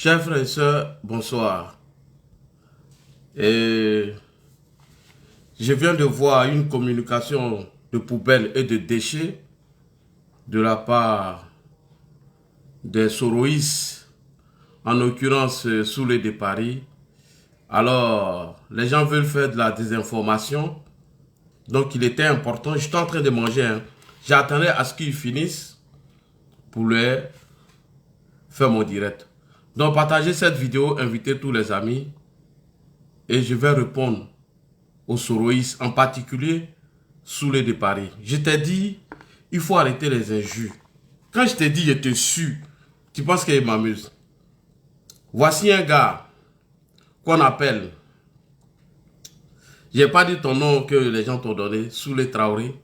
Chers frères et sœurs, bonsoir. Et je viens de voir une communication de poubelles et de déchets de la part des Soroïs, en l'occurrence Soulé de Paris. Alors, les gens veulent faire de la désinformation. Donc, il était important. J'étais en train de manger. J'attendais à ce qu'ils finissent pour leur faire mon direct. Donc, partagez cette vidéo, invitez tous les amis. Et je vais répondre aux Soroïs, en particulier Soulé de Paris. Je t'ai dit, il faut arrêter les injures. Quand je t'ai dit, je te suis, tu penses qu'il m'amuse. Voici un gars qu'on appelle, j'ai pas dit ton nom que les gens t'ont donné, Soulé Traoré.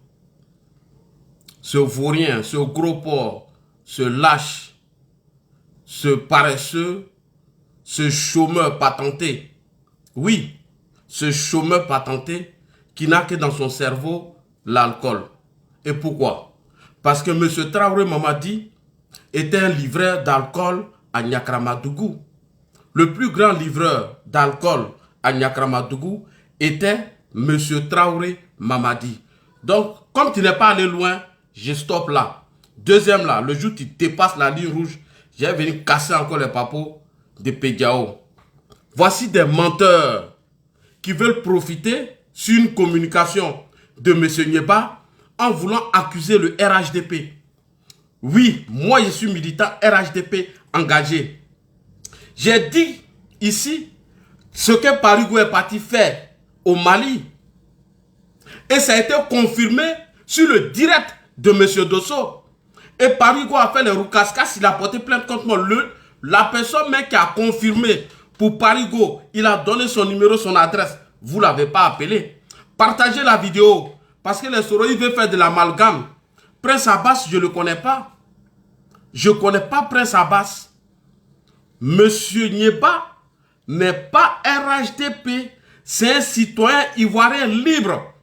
Ce vaurien, ce gros porc, ce lâche, ce paresseux, ce chômeur patenté. Oui, ce chômeur patenté qui n'a que dans son cerveau l'alcool. Et pourquoi? Parce que M. Traoré Mamadi était un livreur d'alcool à Niakramadougou. Le plus grand livreur d'alcool à Niakramadougou était M. Traoré Mamadi. Donc, comme tu n'es pas allé loin, je stoppe là. Deuxième là, le jour où tu dépasses la ligne rouge, j'ai venu casser encore les papos de Pédiao. Voici des menteurs qui veulent profiter sur une communication de M. Nieba en voulant accuser le RHDP. Oui, moi je suis militant RHDP engagé. J'ai dit ici ce que Parigo est parti faire au Mali. Et ça a été confirmé sur le direct de M. Dosso. Et Parigo a fait les roucascas, il a porté plainte contre moi. La personne même qui a confirmé pour Parigo, il a donné son numéro, son adresse. Vous ne l'avez pas appelé. Partagez la vidéo. Parce que les Soroïs veulent faire de l'amalgame. Prince Abbas, je ne le connais pas. Je ne connais pas Prince Abbas. Monsieur Nieba n'est pas RHDP. C'est un citoyen ivoirien libre.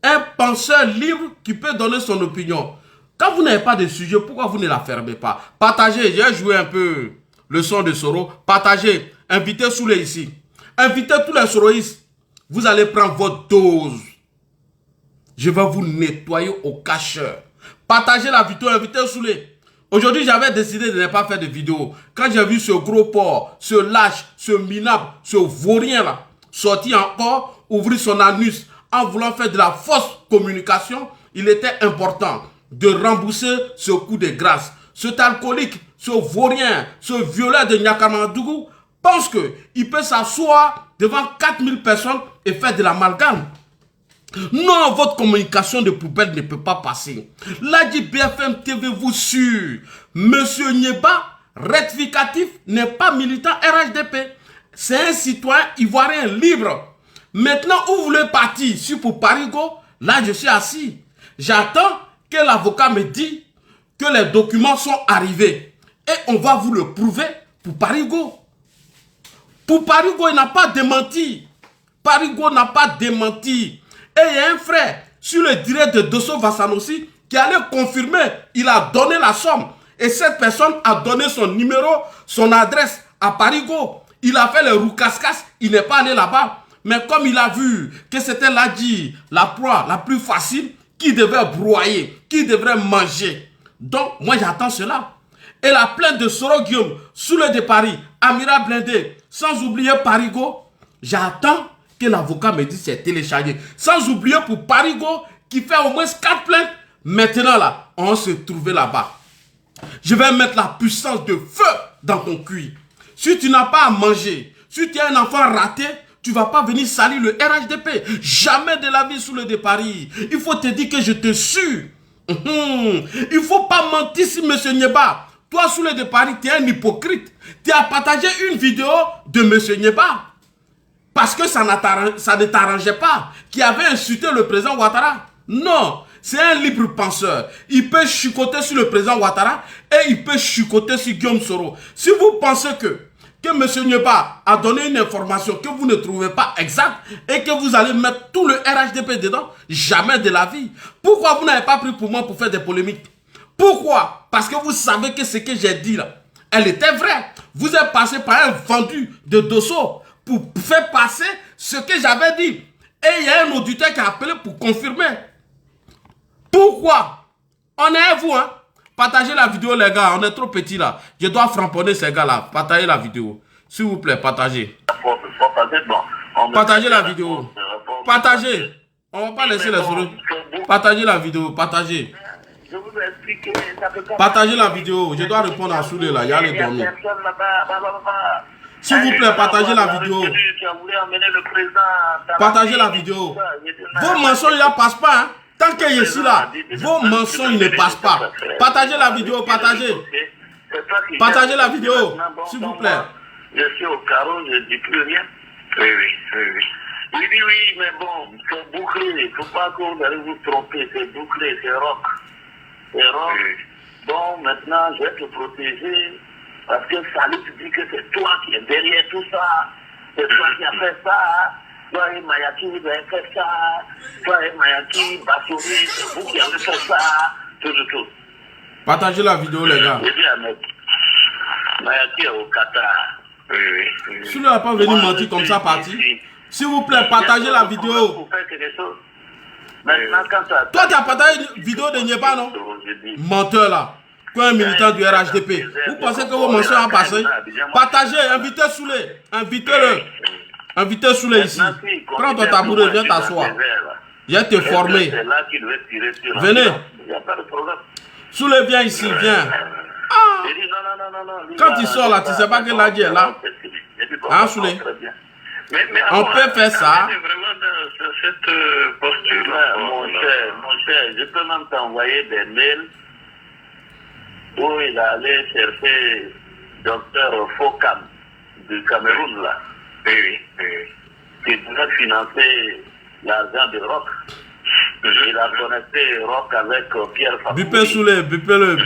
Un penseur libre qui peut donner son opinion. Quand vous n'avez pas de sujet, pourquoi vous ne la fermez pas? Partagez. J'ai joué un peu le son de Soro. Partagez. Invitez Soulé ici. Invitez tous les Soroïs. Vous allez prendre votre dose. Je vais vous nettoyer au cacheur. Partagez la vidéo, invitez Soulé. Aujourd'hui, j'avais décidé de ne pas faire de vidéo. Quand j'ai vu ce gros porc, ce lâche, ce minable, ce vaurien là, sortir encore, ouvrir son anus en voulant faire de la fausse communication, il était important de rembourser ce coup de grâce. Cet alcoolique, ce vaurien, ce violeur de Niakramadougou pense qu'il peut s'asseoir devant 4000 personnes et faire de l'amalgame. Non, votre communication de poubelle ne peut pas passer. Là, dit BFM TV vous sûre. Monsieur Nieba, rectificatif, n'est pas militant RHDP. C'est un citoyen ivoirien libre. Maintenant, où vous voulez partir? Si pour Parigo, là, je suis assis. J'attends que l'avocat me dise que les documents sont arrivés. Et on va vous le prouver pour Parigo. Pour Parigo, il n'a pas démenti. Parigo n'a pas démenti. Et il y a un frère sur le direct de Dosso Vassanossi qui allait confirmer. Il a donné la somme. Et cette personne a donné son numéro, son adresse à Parigo. Il a fait le roucascas. Il n'est pas allé là-bas. Mais comme il a vu que c'était la proie la plus facile, qui devait broyer, qui devrait manger. Donc, moi j'attends cela. Et la plainte de Soro Guillaume, Soulé de Paris, Amira Blindé, sans oublier Parigo, j'attends que l'avocat me dise c'est téléchargé. Sans oublier pour Parigo, qui fait au moins 4 plaintes. Maintenant là, on se trouve là-bas. Je vais mettre la puissance de feu dans ton cuir. Si tu n'as pas à manger, si tu es un enfant raté, tu ne vas pas venir salir le RHDP. Jamais de la vie Soulé de Paris. Il faut te dire que je te suis. Il ne faut pas mentir si M. Nieba. Toi, Soulé de Paris, tu es un hypocrite. Tu as partagé une vidéo de M. Nieba. Parce que ça ne t'arrangeait pas. Qui avait insulté le président Ouattara. Non. C'est un libre penseur. Il peut chicoter sur le président Ouattara. Et il peut chicoter sur Guillaume Soro. Si vous pensez que M. Nieba a donné une information que vous ne trouvez pas exacte et que vous allez mettre tout le RHDP dedans, jamais de la vie. Pourquoi vous n'avez pas pris pour moi pour faire des polémiques? Pourquoi? Parce que vous savez que ce que j'ai dit là, Elle était vraie. Vous êtes passé par un vendu de Dosso pour faire passer ce que j'avais dit. Et il y a un auditeur qui a appelé pour confirmer. Pourquoi? On est à vous, hein? Partagez la vidéo, les gars. On est trop petits là. Je dois framponner ces gars-là. Partagez la vidéo. S'il vous plaît, partagez. Partagez la vidéo. Partagez. On va pas laisser les autres. Partagez la vidéo. Partagez. Je vous ai expliqué. Partagez la vidéo. Je dois répondre à Soulé là. Il y a les dormir. S'il vous plaît, partagez la vidéo. Partagez la vidéo. Vos mensonges là passent pas, hein? Tant qu'il est ici là, vos mensonges ne passent pas. Partagez la vidéo, partagez. Partagez la vidéo, s'il vous plaît. Je suis au carreau, je ne dis plus rien. Oui, oui, oui, oui. Il dit oui, mais bon, c'est bouclé. Il ne faut pas que vous allez vous tromper. C'est bouclé, c'est rock. C'est rock. Oui. Bon, maintenant, je vais te protéger. Parce que Salif dit que c'est toi qui es derrière tout ça. C'est toi qui as fait ça. Toi et Mayaki, vous avez fait ça. Toi et Mayaki, Bassouri, c'est vous qui avez fait ça. Tout. Partagez la vidéo, les gars. Je dis à Mayaki est au Qatar. Oui, oui, oui. Si vous n'avez pas venu mentir comme ça, parti. S'il vous plaît, partagez la vidéo. Toi, tu as partagé une vidéo de Nieba, non? Menteur là. Un militant du RHDP. Vous pensez que vos mensonges ont passé? Partagez, invitez Soulé. Invitez-le. Invitez Soulé ici. Prends ton tabouret, viens t'asseoir. Je vais te former. Venez. Soulé, viens ici, viens. Ah. Quand il sort là, tu ne sais pas que l'Adi est là. Hein, Soulé? On peut faire ça. Cette posture-là, mon cher, je peux même t'envoyer des mails où il allait chercher docteur Fokam du Cameroun là. Oui. Qui devait financer l'argent de Rock. Il a connecté Rock avec Pierre Fakoui. Bipez-le.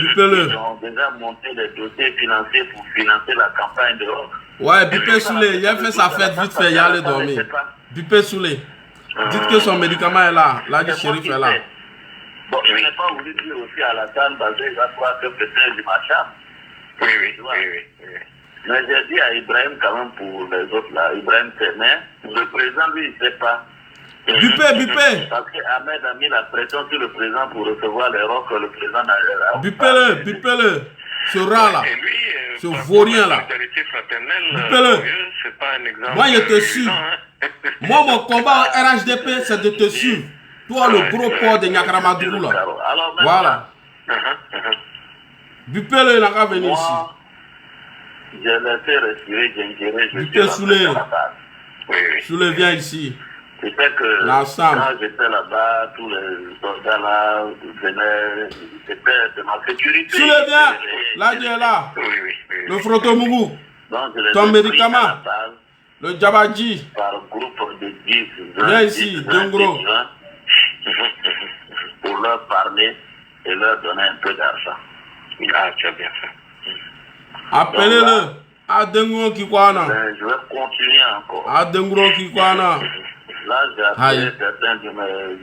Ils ont déjà monté les dossiers financiers pour financer la campagne de Rock. Ouais, Bipé Soulé, il a fait sa fête vite fait, il allait dormir. Bipé Soulé, dites que son médicament est là, là du shérif est là. Bon, je n'ai pas voulu dire aussi à la table, parce que je crois que peut-être du machin. Oui. Mais j'ai dit à Ibrahim quand même pour les autres là, Ibrahim Téné, le président lui il ne sait pas. Bipé. Parce qu'Ahmed a mis la pression sur le président pour recevoir les rocs, le président n'a. Bipé-le. Ce rat là. Ce vaurien là. Bipé-le. Moi je te suis. Moi mon combat au RHDP c'est de te suivre. Toi le gros port de Nyakaramadou là. Voilà. Bipé-le, il n'a qu'à venir ici. Je laissé respirer Djengéré. Bipé Soulé. Soulé, viens ici. C'est que quand j'étais là-bas, tous les soldats là venaient, c'était de ma sécurité. Soulé, viens. Là, tu es là. Oui. Le Frotomougou. Ton médicament. Le Djabadji. Par groupe de 10, 20, viens ici, Djongro. Pour leur parler et leur donner un peu d'argent. Ah, tu as bien fait. Appelez-le. À Dengro Kikwana. Je vais continuer encore. À Dengro Kikwana. Là, j'ai appelé certains de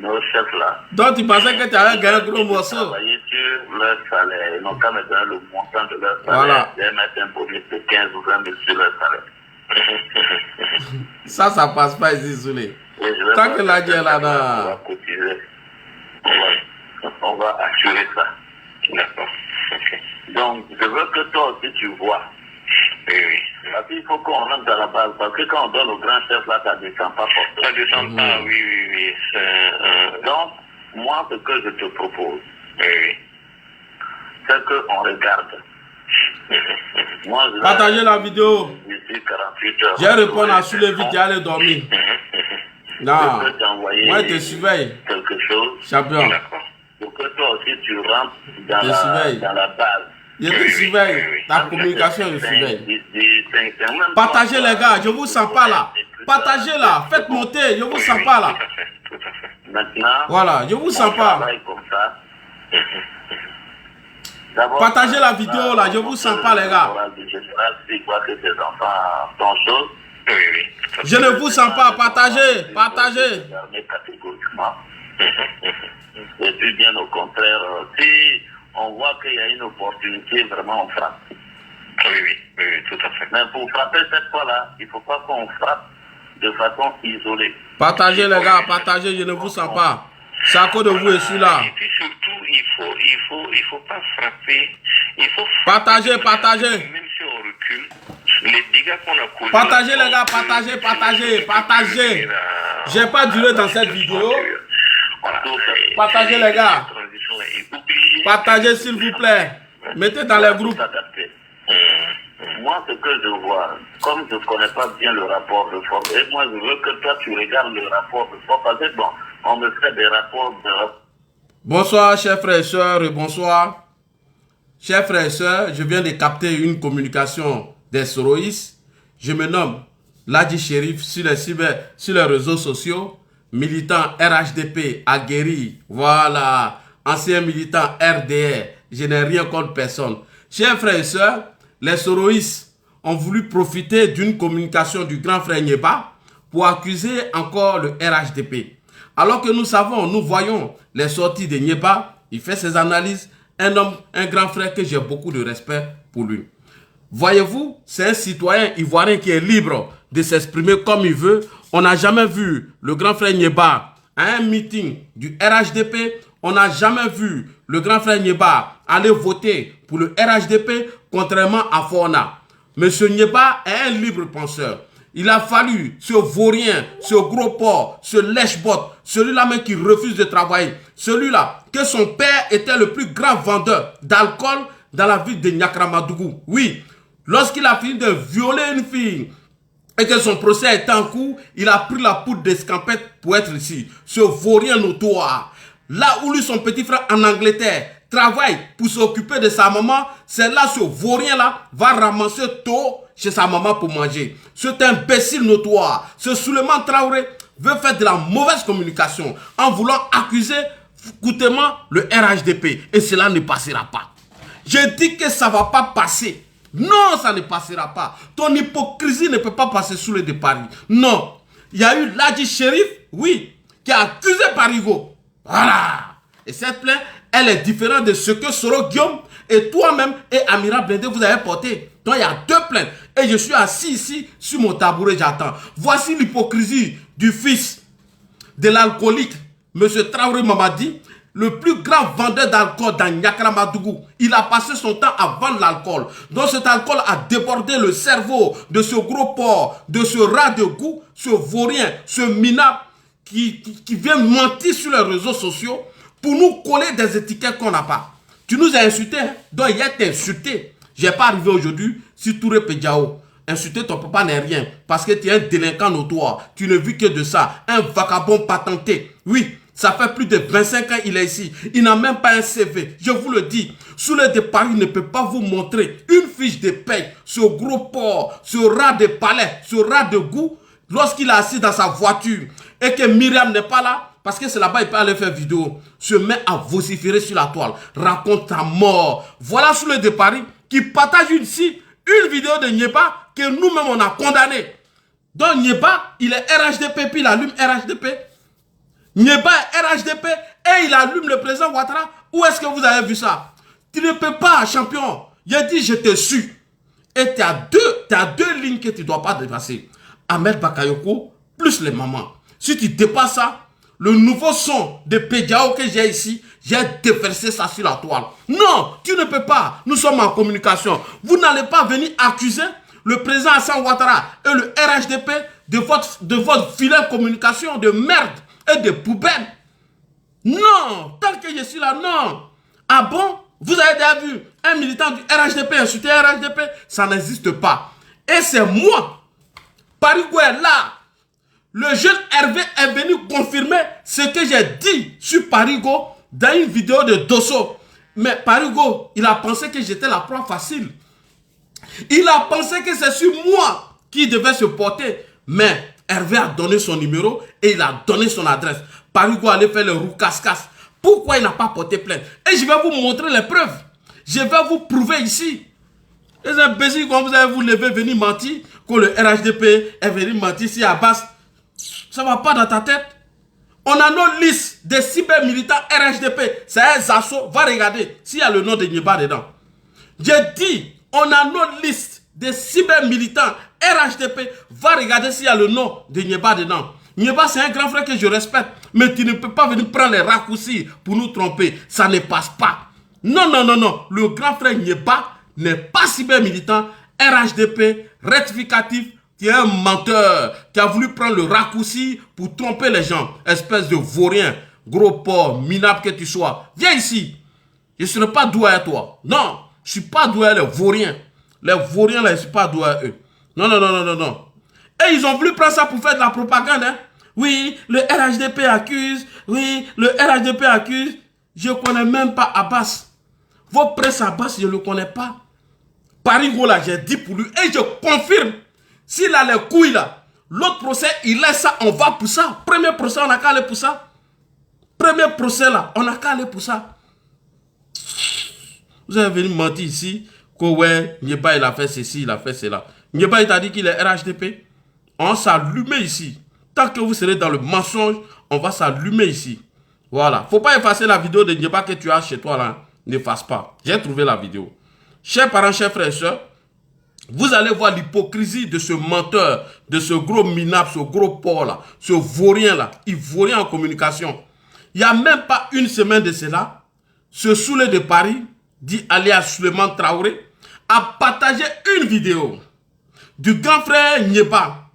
nos chefs là. Donc, tu pensais que tu avais gagné un gros morceau? Travailler sur leur salaire. Ils n'ont qu'à me donner le montant de leur salaire. Voilà. Je vais mettre un bonus de 15 ou 20 000 sur leur salaire. Ça passe pas ici, Soulé. Tant que la guerre là, on va cotiser. On va assurer ça. D'accord. Donc, je veux que toi aussi tu vois. Oui. Parce qu'il faut qu'on rentre dans la base. Parce que quand on donne au grand chef, là, ça ne descend pas forcément. Ça ne descend pas, oui. Donc, moi, ce que je te propose, c'est qu'on regarde. Moi, partagez la vidéo. D'ici 48 heures. Je vais répondre à Soulé vite, j'ai allé dormir. Non. Moi, je te surveille. Quelque chose. Champion. Pour que toi aussi, tu rentres dans la base. Je te surveille. Ta communication, je surveille. Partagez les gars, je vous sens pas là. Partagez là, faites monter, je vous sens pas là. Maintenant, voilà, je vous sens pas. Partagez la vidéo là, je vous sens pas les gars. Je ne vous sens pas, partagez. Et puis bien au contraire, si on voit qu'il y a une opportunité, vraiment on frappe. Oui, tout à fait. Mais pour frapper cette fois-là, il ne faut pas qu'on frappe de façon isolée. Partagez les gars, partagez, je ne vous sens pas. C'est à cause de vous et celui-là. Et puis surtout, il faut pas frapper. Il faut partagez. Même si on recule, les dégâts qu'on a causés. Partagez les gars, partagez. J'ai pas duré dans cette vidéo. Voilà. Partagez les gars. Partagez s'il vous plaît. Mettez dans les groupes. Moi, ce que je vois, comme je ne connais pas bien le rapport de force, et moi, je veux que toi, tu regardes le rapport de force, parce que bon, on me fait des rapports de... Bonsoir, chers frères et sœurs, et bonsoir. Chers frères et sœurs, je viens de capter une communication des Soroïs. Je me nomme Ladji Chérif sur les réseaux sociaux, militant RHDP, aguerri, voilà, ancien militant RDR, je n'ai rien contre personne. Chers frères et sœurs, les Soroïs ont voulu profiter d'une communication du grand frère Nyeba pour accuser encore le RHDP. Alors que nous savons, nous voyons les sorties de Nyeba, il fait ses analyses, un homme, un grand frère que j'ai beaucoup de respect pour lui. Voyez-vous, c'est un citoyen ivoirien qui est libre de s'exprimer comme il veut. On n'a jamais vu le grand frère Nyeba à un meeting du RHDP. On n'a jamais vu le grand frère Nyeba aller voter pour le RHDP, contrairement à Forna. Monsieur Nyeba est un libre penseur. Il a fallu ce vaurien, ce gros porc, ce lèche-botte, celui-là même qui refuse de travailler, celui-là que son père était le plus grand vendeur d'alcool dans la ville de Niakramadougou. Oui, lorsqu'il a fini de violer une fille et que son procès était en cours, il a pris la poudre d'escampette pour être ici. Ce vaurien notoire. Là où lui, son petit frère en Angleterre, travaille pour s'occuper de sa maman, c'est là ce vaurien-là va ramasser tôt chez sa maman pour manger. Cet imbécile notoire, ce Souleymane Traoré veut faire de la mauvaise communication en voulant accuser coûtement le RHDP. Et cela ne passera pas. Je dis que ça ne va pas passer. Non, ça ne passera pas. Ton hypocrisie ne peut pas passer sous le de Paris. Non. Il y a eu Ladji Chérif, oui, qui a accusé Parigo. Voilà. Et cette plainte, elle est différente de ce que Soro Guillaume et toi-même et Amira Blindé vous avez porté. Donc il y a deux plaintes. Et je suis assis ici sur mon tabouret, j'attends. Voici l'hypocrisie du fils de l'alcoolique, M. Traoré Mamadi, le plus grand vendeur d'alcool dans Niakramadougou. Il a passé son temps à vendre l'alcool. Donc cet alcool a débordé le cerveau de ce gros porc, de ce rat de goût, ce vaurien, ce minable qui vient mentir sur les réseaux sociaux pour nous coller des étiquettes qu'on n'a pas. Tu nous as insultés, hein? Donc hier t'es insulté. Je n'ai pas arrivé aujourd'hui si Touré Pédiao. Insulter ton papa n'est rien parce que tu es un délinquant notoire. Tu ne vis que de ça. Un vagabond patenté. Oui, ça fait plus de 25 ans qu'il est ici. Il n'a même pas un CV. Je vous le dis. Sous le de Paris ne peut pas vous montrer une fiche de paye. Ce gros porc, ce rat de palais, ce rat de goût, lorsqu'il est assis dans sa voiture et que Myriam n'est pas là, parce que c'est là-bas il peut aller faire vidéo, se met à vociférer sur la toile. Raconte ta mort. Voilà sous le de Paris qui partage ici une vidéo de Nyeba que nous-mêmes on a condamné. Donc Nyeba, il est RHDP, puis il allume RHDP. Nyeba est RHDP et il allume le président Ouattara. Où est-ce que vous avez vu ça? Tu ne peux pas, champion. J'ai dit, je te suis. Et tu as deux lignes que tu ne dois pas dépasser. Ahmed Bakayoko plus les mamans. Si tu dépasses ça, le nouveau son de Pédiao que j'ai ici, j'ai déversé ça sur la toile. Non, tu ne peux pas. Nous sommes en communication. Vous n'allez pas venir accuser le président Hassan Ouattara et le RHDP de votre filet de communication de merde et de poubelle. Non, tant que je suis là, non. Ah bon? Vous avez déjà vu un militant du RHDP insulter RHDP? Ça n'existe pas. Et c'est moi, Parigo est là. Le jeune Hervé est venu confirmer ce que j'ai dit sur Parigo dans une vidéo de Dosso. Mais Parigo, il a pensé que j'étais la proie facile. Il a pensé que c'est sur moi qui devait se porter. Mais Hervé a donné son numéro et il a donné son adresse. Parigo allait faire le roux casse-casse. Pourquoi il n'a pas porté plainte? Et je vais vous montrer les preuves. Je vais vous prouver ici. Les imbéciles, quand vous allez vous lever, venir mentir, que le RHDP est venu mentir ici à Basse. Ça ne va pas dans ta tête. On a nos listes des cyber-militants RHDP. C'est un Zasso. Va regarder s'il y a le nom de Nyeba dedans. J'ai dit On a notre liste des cyber-militants RHDP. Va regarder s'il y a le nom de Nieba dedans. Nieba, c'est un grand frère que je respecte. Mais tu ne peux pas venir prendre les raccourcis pour nous tromper. Ça ne passe pas. Non, non, non, non. Le grand frère Nieba n'est pas cyber-militant. RHDP, rectificatif, qui est un menteur, qui a voulu prendre le raccourci pour tromper les gens. Espèce de vaurien, gros porc, minable que tu sois. Viens ici. Je ne serai pas doué à toi. Non, je ne suis pas doué à les vauriens. Les vauriens, là, je ne suis pas doué à eux. Non, non, non, non, non, non. Et ils ont voulu prendre ça pour faire de la propagande. Hein. Oui, le RHDP accuse. Oui, le RHDP accuse. Je ne connais même pas Abbas. Vos presse Abbas, je ne le connais pas. Paris, là, j'ai dit pour lui. Et je confirme. S'il a les couilles, là, l'autre procès, il laisse ça, on va pour ça. Premier procès, on n'a qu'à aller pour ça. Premier procès, là, on n'a qu'à aller pour ça. Vous avez venu mentir ici que ouais, Nieba il a fait ceci, il a fait cela. Nieba il t'a dit qu'il est RHDP. On s'allume ici. Tant que vous serez dans le mensonge, on va s'allumer ici. Voilà. Faut pas effacer la vidéo de Nieba que tu as chez toi là. N'efface pas. J'ai trouvé la vidéo. Chers parents, chers frères et sœurs, vous allez voir l'hypocrisie de ce menteur, de ce gros minable, ce gros porc là, ce vaurien là, ivoirien en communication. Il n'y a même pas une semaine de cela, ce Soulé de Paris, dit alias Suleiman Traoré, a partagé une vidéo du grand frère Nieba,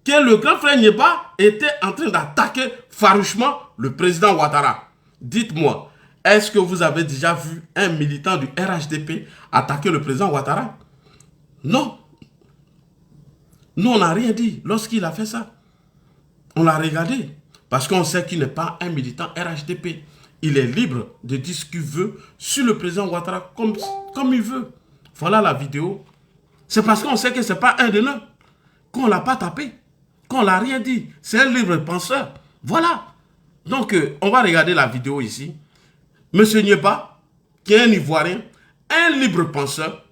que le grand frère Nieba était en train d'attaquer farouchement le président Ouattara. Dites-moi, est-ce que vous avez déjà vu un militant du RHDP attaquer le président Ouattara? Non. Nous, on n'a rien dit lorsqu'il a fait ça. On l'a regardé. Parce qu'on sait qu'il n'est pas un militant RHDP. Il est libre de dire ce qu'il veut sur le président Ouattara comme il veut. Voilà la vidéo. C'est parce qu'on sait que ce n'est pas un de nous. Qu'on ne l'a pas tapé. Qu'on ne l'a rien dit. C'est un libre penseur. Voilà. Donc, on va regarder la vidéo ici. Monsieur Nieba, qui est un Ivoirien, un libre penseur,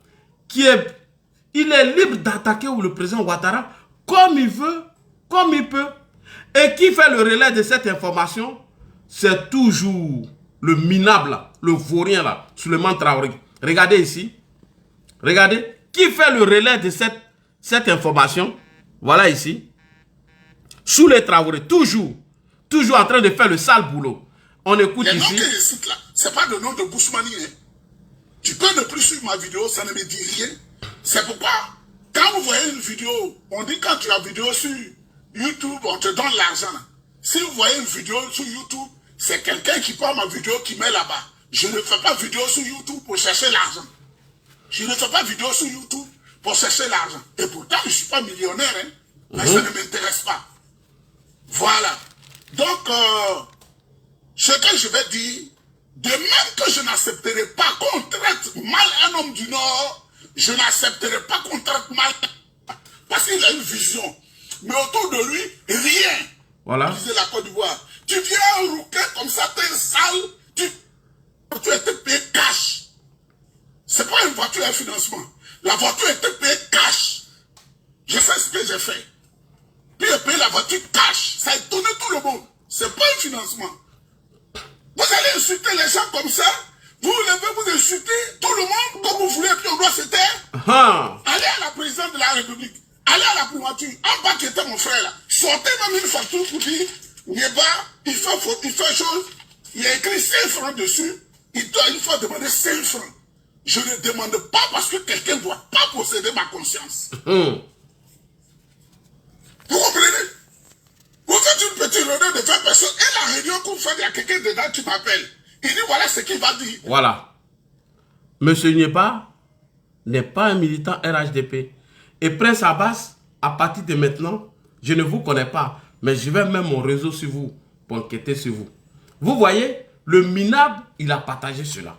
il est libre d'attaquer le président Ouattara comme il veut, comme il peut. Et qui fait le relais de cette information? C'est toujours le minable, là, le vaurien, là, Suleiman Traoré. Regardez ici. Regardez. Qui fait le relais de cette information? Voilà ici. Soulé Traoré, toujours en train de faire le sale boulot. On écoute les ici. Les noms que je cite là, ce n'est pas le nom de Boussoumani. Hein. Tu peux ne plus suivre ma vidéo, ça ne me dit rien. C'est pourquoi, quand vous voyez une vidéo, on dit quand tu as une vidéo sur YouTube, on te donne l'argent. Si vous voyez une vidéo sur YouTube, c'est quelqu'un qui prend ma vidéo qui met là-bas. Je ne fais pas vidéo sur YouTube pour chercher l'argent. Je ne fais pas vidéo sur YouTube pour chercher l'argent. Et pourtant, je ne suis pas millionnaire, hein, mais ça ne m'intéresse pas. Voilà. Donc, ce que je vais dire, de même que je n'accepterai pas qu'on traite mal un homme du Nord, je n'accepterai pas qu'on traite mal parce qu'il a une vision. Mais autour de lui, rien. Voilà. Disait la Côte d'Ivoire. Tu viens rouquer comme ça, t'es sale, tu étais payé cash. C'est pas une voiture à financement. La voiture était payée cash. Je sais ce que j'ai fait. Puis j'ai payé la voiture cash. Ça a étonné tout le monde. C'est pas un financement. Vous allez insulter les gens comme ça. Vous levez, vous insultez tout le monde comme vous voulez, puis on doit se taire. Allez à la présidente de la République. Allez à la primature. En bas qui était mon frère là. Sortez même une facture pour dire, Nieba, il fait chose. Il y a écrit 5 francs dessus. Il faut demander 5 francs. Je ne demande pas parce que quelqu'un ne doit pas posséder ma conscience. Vous comprenez? Vous faites une petite réunion de 20 personnes et la réunion qu'on fait, il y a quelqu'un dedans qui m'appelle. Il dit voilà ce qu'il va dire. Voilà. Monsieur Nieba n'est pas un militant RHDP. Et Prince Abbas, à partir de maintenant, je ne vous connais pas, mais je vais mettre mon réseau sur vous pour enquêter sur vous. Vous voyez, le minable, il a partagé cela.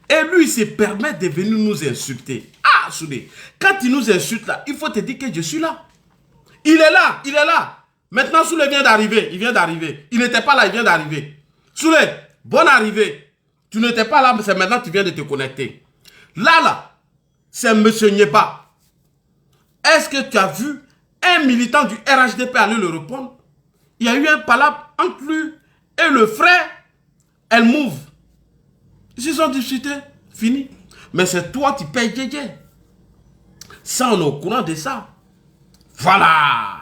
Et lui, il se permet de venir nous insulter. Ah, Soulé, quand il nous insulte là, il faut te dire que je suis là. Il est là, il est là. Maintenant, Soulé vient d'arriver, il vient d'arriver. Il n'était pas là, il vient d'arriver. Soulé, bonne arrivée. Tu n'étais pas là, mais c'est maintenant que tu viens de te connecter. Là, c'est Monsieur Nieba. Est-ce que tu as vu un militant du RHDP aller le répondre? Il y a eu un palabre entre lui et le frère El Mouv. Ils se sont disputés, fini. Mais c'est toi qui payes Djedje. Ça, on est au courant de ça. Voilà.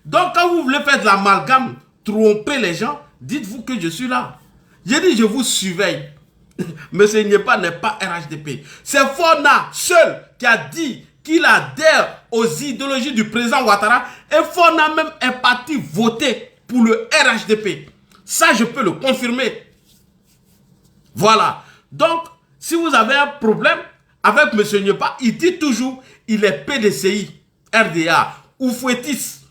Donc, quand vous voulez faire de l'amalgame, tromper les gens, dites-vous que je suis là. J'ai dit, je vous surveille. Monsieur Nyepa n'est pas RHDP. C'est Fona seul qui a dit qu'il adhère aux idéologies du président Ouattara. Et Fona même est parti voter pour le RHDP. Ça, je peux le confirmer. Voilà. Donc, si vous avez un problème avec M. Nyepa, il dit toujours il est PDCI, RDA ou Fouettis.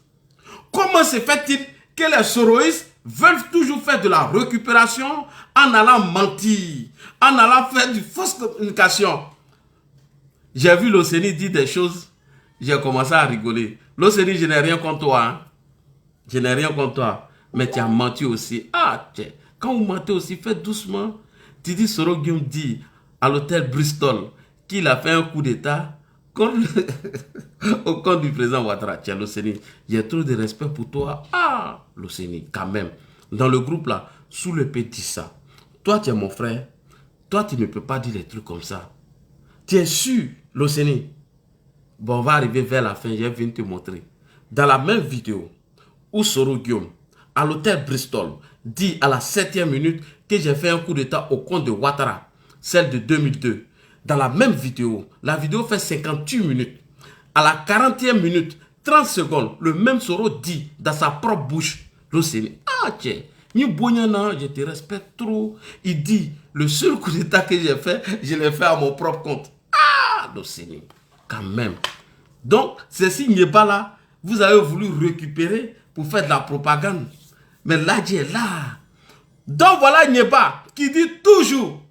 Comment se fait-il que les soroïstes veulent toujours faire de la récupération en allant mentir, en allant faire du fausse communication? J'ai vu l'Océanie dire des choses, j'ai commencé à rigoler. L'Océanie, je n'ai rien contre toi. Hein? Je n'ai rien contre toi. Mais tu as menti aussi. Ah, tiens, quand vous mentez aussi, faites doucement. Tidi Soro Guillaume dit à l'hôtel Bristol qu'il a fait un coup d'État au compte du président Ouattara. Tiens, l'Océanie, j'ai trop de respect pour toi. Ah, l'Océanie, quand même. Dans le groupe là, sous le petit ça. Toi, tu es mon frère. Toi, tu ne peux pas dire des trucs comme ça. Tu es sûr, l'Océanie. Bon, on va arriver vers la fin. Je viens te montrer. Dans la même vidéo où Soro Guillaume, à l'hôtel Bristol, dit à la 7e minute que j'ai fait un coup d'État au compte de Ouattara, celle de 2002. Dans la même vidéo, la vidéo fait 58 minutes. À la 40e minute, 30 secondes, le même Soro dit dans sa propre bouche, l'Océanie, ah tiens, je te respecte trop. Il dit, le seul coup d'État que j'ai fait, je l'ai fait à mon propre compte. Ah, l'Océanie, quand même. Donc, ceci n'est pas là. Vous avez voulu récupérer pour faire de la propagande. Mais là, Dieu est là. Donc voilà Nyeba qui dit toujours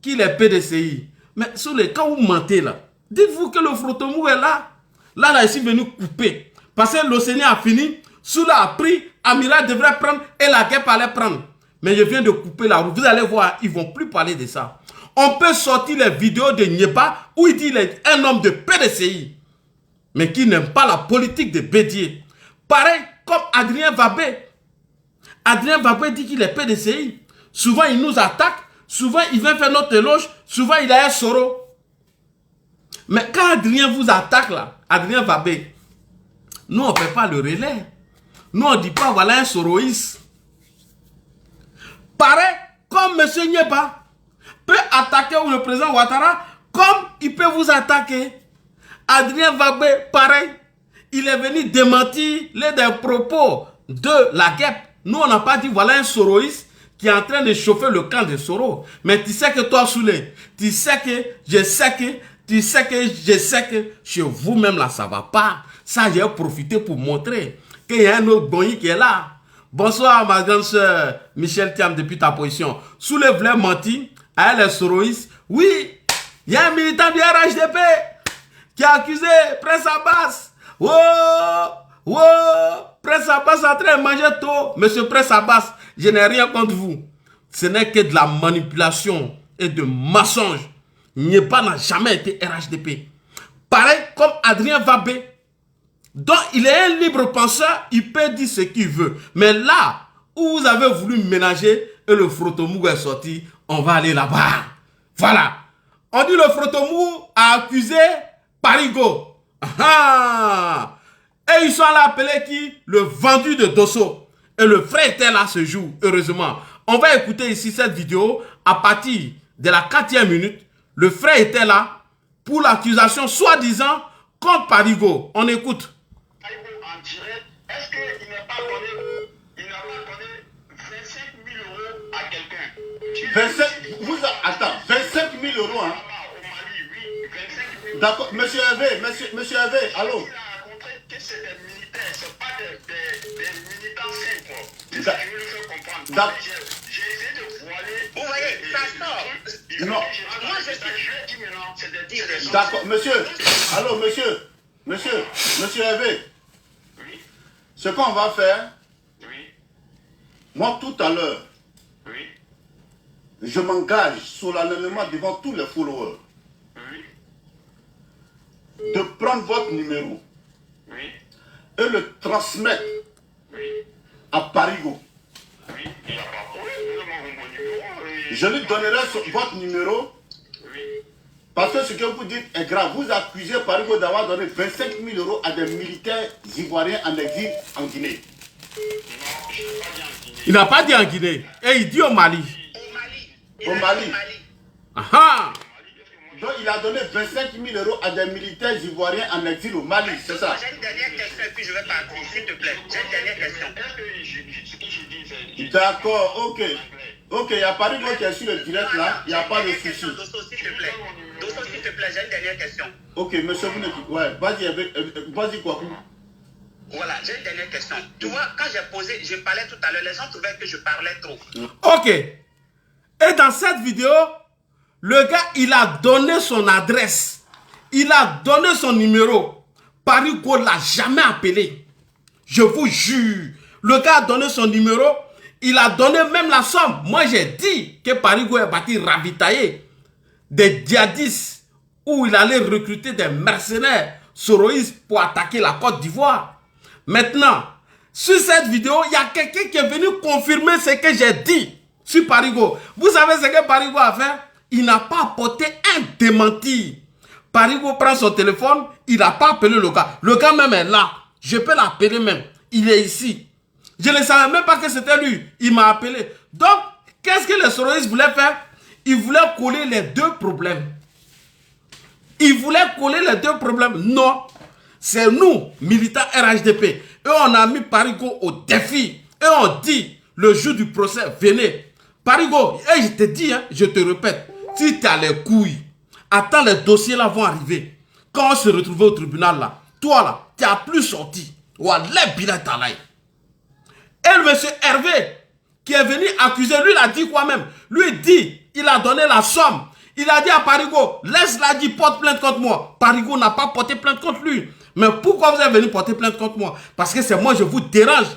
qu'il est PDCI. Mais sur les quand vous mentez là, dites-vous que le Frotomou est là. Là, il est venu couper. Parce que l'Océanie a fini, Soula a pris, Amira devrait prendre et la guerre allait prendre. Mais je viens de couper la roue. Vous allez voir, ils ne vont plus parler de ça. On peut sortir les vidéos de Nyeba où il dit qu'il est un homme de PDCI. Mais qui n'aime pas la politique de Bédier. Pareil comme Adrien Vabé. Adrien Vabé dit qu'il est PDCI. Souvent, il nous attaque. Souvent, il vient faire notre éloge. Souvent, il a un Soro. Mais quand Adrien vous attaque là, Adrien Vabé, nous, on ne fait pas le relais. Nous, on ne dit pas, voilà un Soroïste. Pareil, comme M. Nyeba peut attaquer le président Ouattara, comme il peut vous attaquer. Adrien Vabé, pareil, il est venu démentir les propos de la guêpe. Nous, on n'a pas dit, voilà un Soroïste qui est en train de chauffer le camp de Soro. Mais tu sais que toi, Soulé, tu sais que, je sais que, tu sais que, je sais que, chez vous-même, là, ça ne va pas. Ça, j'ai profité pour montrer qu'il y a un autre Bonny qui est là. Bonsoir, ma grande soeur Michel Thiam, depuis ta position. Soulé voulait mentir à elle, les Soroïstes. Oui, il y a un militant du RHDP qui a accusé Prince Abbas. Oh, Prince Abbas est en train de manger tôt. Monsieur Prince Abbas, je n'ai rien contre vous. Ce n'est que de la manipulation et de mensonge. Nyeba n'a jamais été RHDP. Pareil comme Adrien Vabé. Donc il est un libre penseur, il peut dire ce qu'il veut. Mais là où vous avez voulu ménager et le Frotomou est sorti, on va aller là-bas. Voilà. On dit le Frotomou a accusé Parigo. Ah! Et ils sont allés appeler qui? Le vendu de Dosso. Et le frère était là ce jour, heureusement. On va écouter ici cette vidéo à partir de la 4e minute. Le frère était là pour l'accusation soi-disant contre Parigo. On écoute. Parigo en direct, est-ce qu'il n'a pas donné 25 000 euros à quelqu'un? Attends, 25 000 euros, hein? Au Mali, oui, 25 000 euros. D'accord, monsieur Hervé, monsieur Hervé, allô? Que c'est des militaires, c'est pas des militants simples. C'est ça que je veux lui faire comprendre. J'ai essayé de voiler. Vous voyez, ça sort. Non. Moi, je dis maintenant, c'est de dire les choses. D'accord, monsieur. Allô, monsieur Hervé. Oui. Ce qu'on va faire, Oui. moi tout à l'heure, Oui. je m'engage solennellement devant tous les followers Oui. de prendre votre numéro. Oui. Et le transmettre à Parigo. Oui, il n'y a pas de problème. Vous demandez mon numéro. Je lui donnerai votre numéro Oui. Parce que ce que vous dites est grave. Vous accusez Parigo d'avoir donné 25 000 € à des militaires ivoiriens en exil en Guinée. Non, je n'ai pas dit en Guinée. Il n'a pas dit en Guinée. Et il dit au Mali. Au Mali. Ah. Donc il a donné 25 000 € à des militaires ivoiriens en exil au Mali, c'est ça? J'ai une dernière question et puis je vais partir, s'il te plaît. J'ai une dernière question. Ce que je dis, D'accord, ok. Ok, il y a Parigo qui est sur le direct là, il n'y a pas de souci. Dosso, s'il te plaît. Dosso, s'il te plaît, j'ai une dernière question. Ok, monsieur, vous n'êtes... Ouais, vas-y quoi. Voilà, j'ai une dernière question. Tu vois, quand je parlais tout à l'heure, les gens trouvaient que je parlais trop. Ok. Et dans cette vidéo, le gars, il a donné son adresse. Il a donné son numéro. Parigo ne l'a jamais appelé. Je vous jure. Le gars a donné son numéro. Il a donné même la somme. Moi, j'ai dit que Parigo est parti ravitailler des djihadistes où il allait recruter des mercenaires soroïstes pour attaquer la Côte d'Ivoire. Maintenant, sur cette vidéo, il y a quelqu'un qui est venu confirmer ce que j'ai dit sur Parigo. Vous savez ce que Parigo a fait? Il n'a pas apporté un démenti. Parigo prend son téléphone, il n'a pas appelé le gars. Le gars même est là. Je peux l'appeler même. Il est ici. Je ne savais même pas que c'était lui. Il m'a appelé. Donc, qu'est-ce que les soroïstes voulaient faire? Ils voulaient coller les deux problèmes. Ils voulaient coller les deux problèmes. Non. C'est nous, militants RHDP. Et on a mis Parigo au défi. Et on dit, le jour du procès, venez. Parigo, et je te dis, hein, je te répète, si tu as les couilles, attends, les dossiers là vont arriver. Quand on se retrouve au tribunal là, toi là, tu n'as plus sorti. Wallah billah talaï. Et le monsieur Hervé, qui est venu accuser, lui, il a dit quoi même? Lui, dit, il a donné la somme. Il a dit à Parigo, laisse-la dit, porte plainte contre moi. Parigo n'a pas porté plainte contre lui. Mais pourquoi vous êtes venu porter plainte contre moi? Parce que c'est moi, je vous dérange.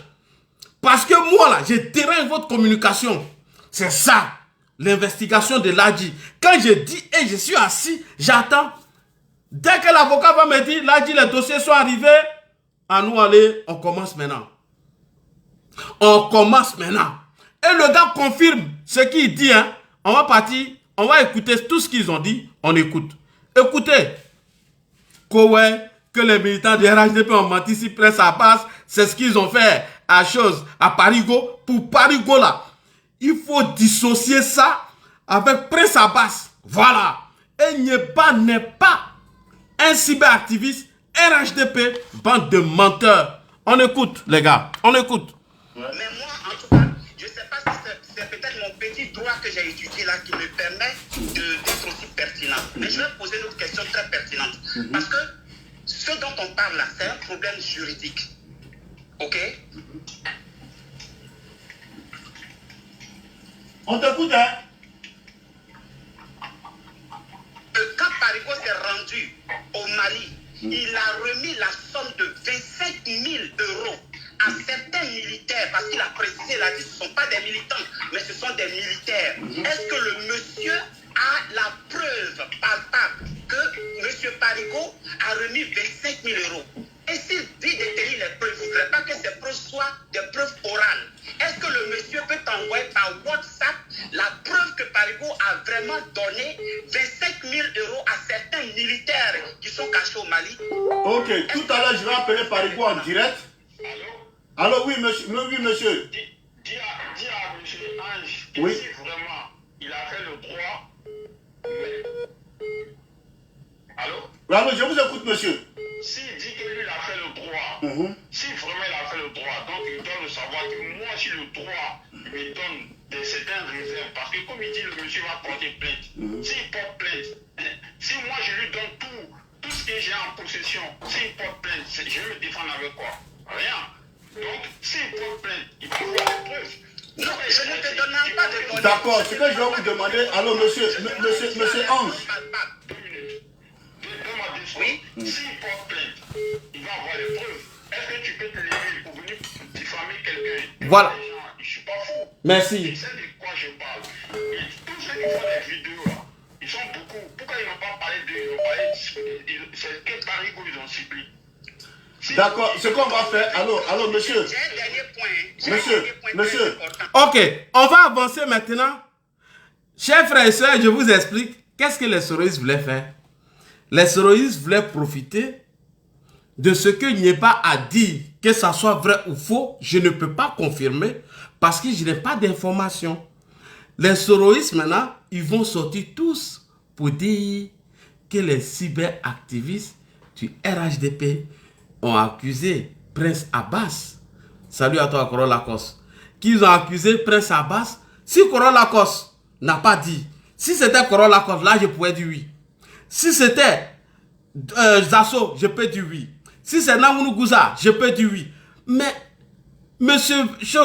Parce que moi, là, je dérange votre communication. C'est ça, l'investigation de Ladji. Quand je dis, et je suis assis, j'attends. Dès que l'avocat va me dire, Ladji, les dossiers sont arrivés, à nous aller, on commence maintenant. On commence maintenant. Et le gars confirme ce qu'il dit. Hein. On va partir, on va écouter tout ce qu'ils ont dit. On écoute. Écoutez. Que les militants du RHDP ont menti si près ça passe. C'est ce qu'ils ont fait à Parigo. Pour Parigo là, il faut dissocier ça avec Prince Abbas. Voilà. Et Nyeba n'est pas un cyberactiviste. RHDP, bande de menteurs. On écoute, les gars. On écoute. Mais moi, en tout cas, je ne sais pas si c'est peut-être mon petit droit que j'ai étudié là qui me permet d'être aussi pertinent. Mais je vais poser une autre question très pertinente. Parce que ce dont on parle là, c'est un problème juridique. Ok? On t'écoute, hein? Quand Parigo s'est rendu au Mali, il a remis la somme de 25 000 € à certains militaires, parce qu'il a précisé, il a dit, ce ne sont pas des militants, mais ce sont des militaires. Est-ce que le monsieur a la preuve palpable que M. Parigo a remis 25 000 €? Et s'il dit détenir les preuves, il ne voudrait pas que ces preuves soient des preuves orales. Est-ce que le monsieur peut t'envoyer par WhatsApp la preuve que Parigo a vraiment donné 25 000 € à certains militaires qui sont cachés au Mali? Ok, tout à l'heure, je vais appeler Parigo en direct. Allô? Allô, oui, monsieur. Oui, monsieur. Dis à M. Ange que oui. Si vraiment il a fait le droit. Mais... Allô? Allô, je vous écoute, monsieur. S'il dit que lui, il a fait le droit, si vraiment il a fait le droit, donc il doit le savoir que moi, si le droit me donne certaines réserves, parce que comme il dit, le monsieur va porter plainte. S'il porte plainte, si moi je lui donne tout ce que j'ai en possession, s'il porte plainte, je vais me défendre avec quoi? Rien. Donc, s'il porte plainte, il va avoir des preuves. Non, mais je ne te demande pas de donner. D'accord, ce que je vais vous demander, allô, monsieur Ange. 2 minutes. Donne-moi 2 secondes. Oui. S'il porte plainte, il va avoir les preuves. Est-ce que tu peux te lever pour venir diffamer quelqu'un? Voilà. Je ne suis pas fou. Merci. Je sais de quoi je parle. Et tous ceux qui font des vidéos là, ils sont beaucoup. Pourquoi ils n'ont pas parlé d'eux? Ils ont parlé de c'est que Parigo ils ont ciblé. D'accord, ce qu'on va faire, allô, monsieur. J'ai un dernier point. Monsieur. Ok, on va avancer maintenant. Chers frères et sœurs, je vous explique. qu'est-ce que les soroïstes voulaient faire? Les soroïstes voulaient profiter de ce que Nyeba a dit, que ça soit vrai ou faux, je ne peux pas confirmer parce que je n'ai pas d'informations. Les soroïstes maintenant, ils vont sortir tous pour dire que les cyberactivistes du RHDP ont accusé Prince Abbas. Salut à toi, Corolla Lacoste. Qu'ils ont accusé Prince Abbas. Si Corolla Lacoste n'a pas dit, si c'était Corolla Lacoste, là je pourrais dire oui. Si c'était Zasso, je peux dire oui. Si c'est Namouni Gouza, je peux dire oui. Mais M.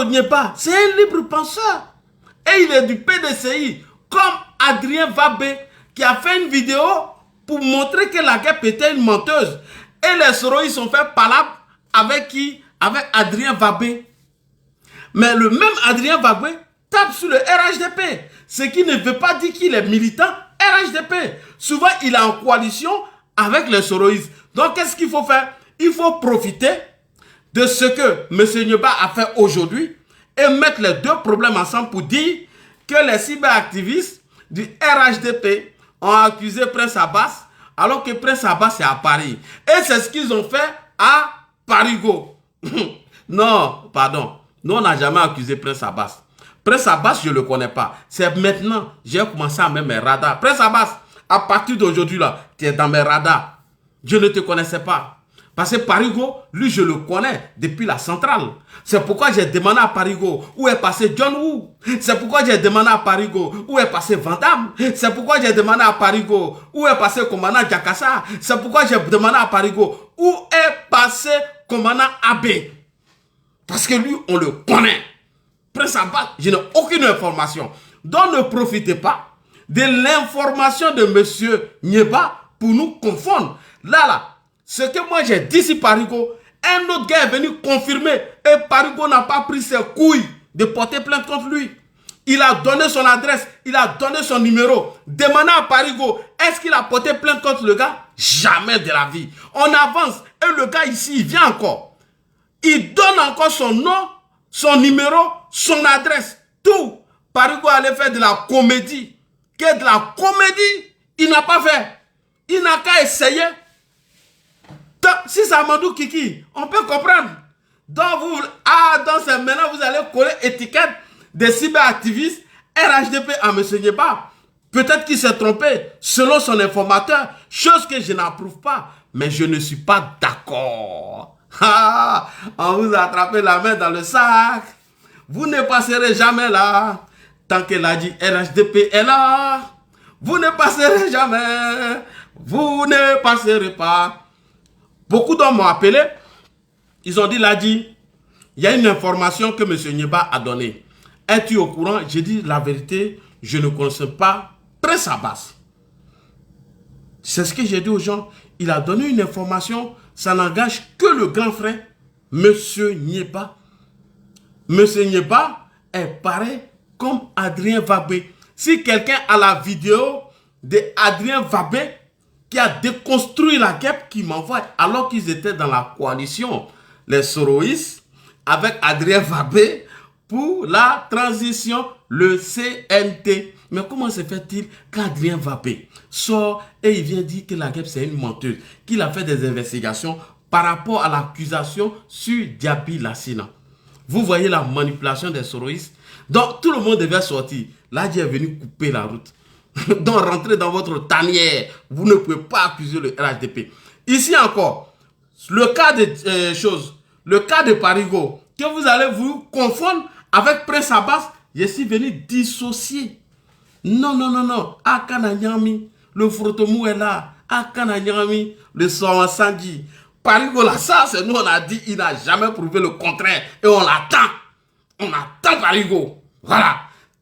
Nyeba, c'est un libre penseur. Et il est du PDCI, comme Adrien Vabé, qui a fait une vidéo pour montrer que la guêpe était une menteuse. Et les soroïstes ont fait palabre avec qui? Avec Adrien Vabé. Mais le même Adrien Vabé tape sur le RHDP. Ce qui ne veut pas dire qu'il est militant RHDP. Souvent, il est en coalition avec les soroïstes. Donc, qu'est-ce qu'il faut faire? Il faut profiter de ce que M. Nyeba a fait aujourd'hui et mettre les deux problèmes ensemble pour dire que les cyberactivistes du RHDP ont accusé Prince Abbas alors que Prince Abbas est à Paris. Et c'est ce qu'ils ont fait à Parigo. Non, pardon. Nous, on n'a jamais accusé Prince Abbas. Prince Abbas, je ne le connais pas. C'est maintenant, j'ai commencé à mettre mes radars. Prince Abbas, à partir d'aujourd'hui, là, tu es dans mes radars. Je ne te connaissais pas. Parce que Parigo, lui, je le connais depuis la centrale. C'est pourquoi j'ai demandé à Parigo où est passé John Woo. C'est pourquoi j'ai demandé à Parigo où est passé Van Damme. C'est pourquoi j'ai demandé à Parigo où est passé commandant Jakassa. C'est pourquoi j'ai demandé à Parigo où est passé commandant Abbé. Parce que lui, on le connaît. Prince Abbas, je n'ai aucune information. Donc ne profitez pas de l'information de M. Nyeba pour nous confondre. Là, ce que moi j'ai dit sur Parigo, un autre gars est venu confirmer et Parigo n'a pas pris ses couilles de porter plainte contre lui. Il a donné son adresse, il a donné son numéro. Demandez à Parigo, est-ce qu'il a porté plainte contre le gars? Jamais de la vie. On avance et le gars ici, il vient encore. Il donne encore son nom, son numéro, son adresse, tout. Parigo allait faire de la comédie. Que de la comédie, il n'a pas fait. Il n'a qu'à essayer. Si c'est Amadou Kiki, on peut comprendre. Donc, maintenant, vous allez coller étiquette des cyberactivistes RHDP à M. Nyeba. Peut-être qu'il s'est trompé selon son informateur, chose que je n'approuve pas. Mais je ne suis pas d'accord. On vous a attrapé la main dans le sac. Vous ne passerez jamais là. Tant qu'elle a dit RHDP est là. Vous ne passerez jamais. Vous ne passerez pas. Beaucoup d'hommes m'ont appelé. Ils ont dit, il y a une information que M. Nyeba a donnée. Es-tu au courant? J'ai dit la vérité, je ne connais pas Prince Abbas. C'est ce que j'ai dit aux gens. Il a donné une information, ça n'engage que le grand frère, M. Nyeba. M. Nyeba est pareil comme Adrien Vabé. Si quelqu'un a la vidéo de Adrien Vabé qui a déconstruit la guêpe, qui m'envoie alors qu'ils étaient dans la coalition, les soroïstes, avec Adrien Vabé pour la transition, le CNT. Mais comment se fait-il qu'Adrien Vabé sort et il vient dire que la guêpe c'est une menteuse, qu'il a fait des investigations par rapport à l'accusation sur Diaby Lassina? Vous voyez la manipulation des soroïstes. Donc tout le monde devait sortir. Là, Dieu est venu couper la route. Donc rentrez dans votre tanière. Vous ne pouvez pas accuser le RHDP. Ici encore, le cas de le cas de Parigo, que vous allez vous confondre avec Prince Abbas, je suis venu dissocier. Non. Akananyami, le Frotomou est là. Akananyami, le Soansandi. Parigo là, ça, c'est nous, on a dit, il n'a jamais prouvé le contraire. Et on l'attend. On attend Parigo. Voilà.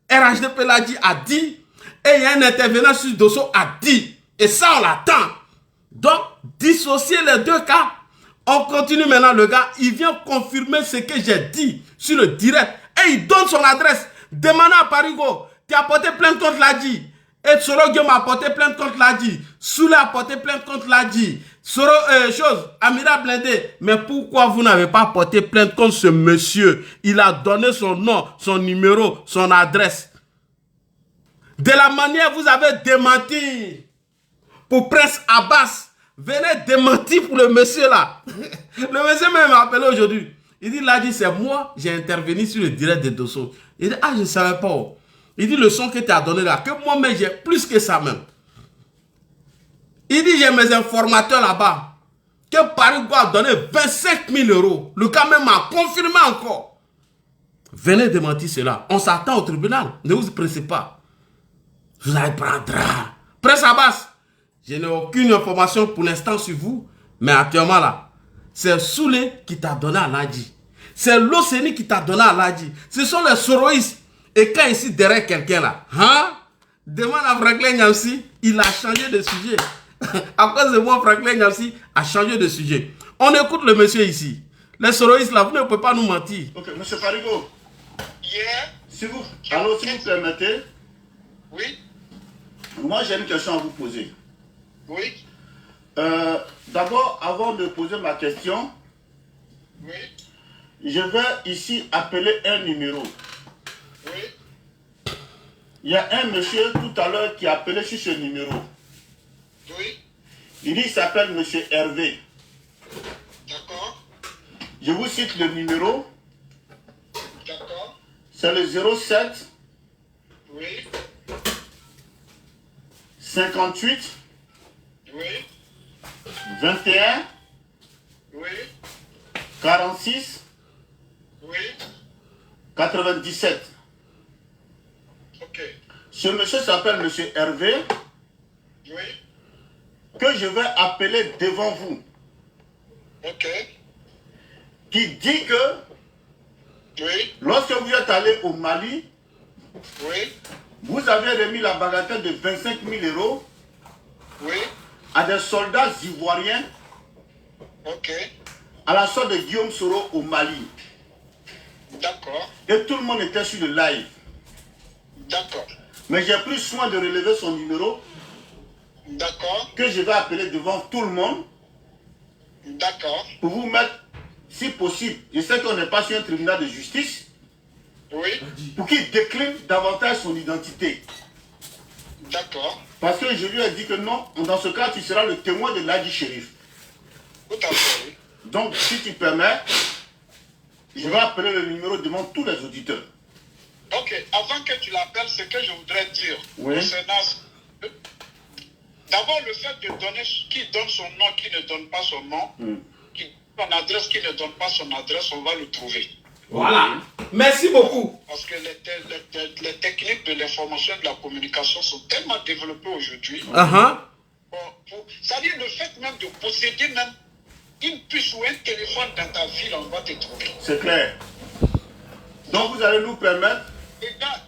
RHDP l'a dit, a dit. Et il y a un intervenant sur Dosso a dit. Et ça, on l'attend. Donc, dissocier les deux cas. On continue maintenant, le gars, il vient confirmer ce que j'ai dit sur le direct. Et il donne son adresse. Demandez à Parigo, tu as porté plainte contre Ladji. Et Soro Guillaume a porté plainte contre Ladji. Soula a porté plainte contre Ladji. Amira Blindé. Mais pourquoi vous n'avez pas porté plainte contre ce monsieur? Il a donné son nom, son numéro, son adresse. De la manière vous avez démenti pour Prince Abbas, venez démentir pour le monsieur là. Le monsieur même m'a appelé aujourd'hui. Il dit, là, c'est moi, j'ai intervenu sur le direct de Dosso. Il dit, ah, je ne savais pas. Il dit, le son que tu as donné là, que moi-même j'ai plus que ça même. Il dit, j'ai mes informateurs là-bas, que Parigo a donné 25 000 euros. Le gars même m'a confirmé encore. Venez démentir cela. On s'attend au tribunal. Ne vous pressez pas. Vous allez prendre. Prince Abbas, je n'ai aucune information pour l'instant sur vous, mais actuellement là, c'est Soulé qui t'a donné à Ladji. C'est l'Océanie qui t'a donné à Ladji. Ce sont les soroïstes. Et quand ici derrière quelqu'un là, hein? Demande à Franklin Nyamsi, il a changé de sujet. À cause de moi, Franklin Nyamsi a changé de sujet. On écoute le monsieur ici. Les soroïstes là, vous ne pouvez pas nous mentir. Ok, monsieur Parigo. Yeah. Si vous permettez, Oui. moi j'ai une question à vous poser. Oui. D'abord, avant de poser ma question, Oui. je vais ici appeler un numéro. Oui. Il y a un monsieur tout à l'heure qui a appelé sur ce numéro. Oui. Il dit qu'il s'appelle monsieur Hervé. D'accord. Je vous cite le numéro. D'accord. C'est le 07 Oui. 58 Oui. 21 Oui. 46 Oui. 97. Ok. Ce monsieur s'appelle monsieur Hervé, Oui. que je vais appeler devant vous, Ok. qui dit que Oui. lorsque vous êtes allé au Mali, Oui. vous avez remis la bagatelle de 25 000 euros Oui. à des soldats ivoiriens Ok. à la sorte de Guillaume Soro au Mali. D'accord. Et tout le monde était sur le live. D'accord. Mais j'ai pris soin de relever son numéro D'accord. que je vais appeler devant tout le monde D'accord. pour vous mettre, si possible, je sais qu'on n'est pas sur un tribunal de justice, Oui. pour qu'il décline davantage son identité. D'accord. Parce que je lui ai dit que non, dans ce cas, tu seras le témoin de Ladji Shérif. Tout à fait. Oui. Donc, si tu permets, je vais appeler le numéro devant tous les auditeurs. Ok. Avant que tu l'appelles, ce que je voudrais dire Oui. au Sénat, d'abord le fait de donner qui donne son nom, qui ne donne pas son nom, qui donne son adresse, qui ne donne pas son adresse, on va le trouver. Voilà. Merci beaucoup. Parce que les techniques de l'information et de la communication sont tellement développées aujourd'hui. C'est-à-dire le fait même de posséder même une puce ou un téléphone dans ta ville, on va te trouver. C'est clair. Donc, vous allez nous permettre.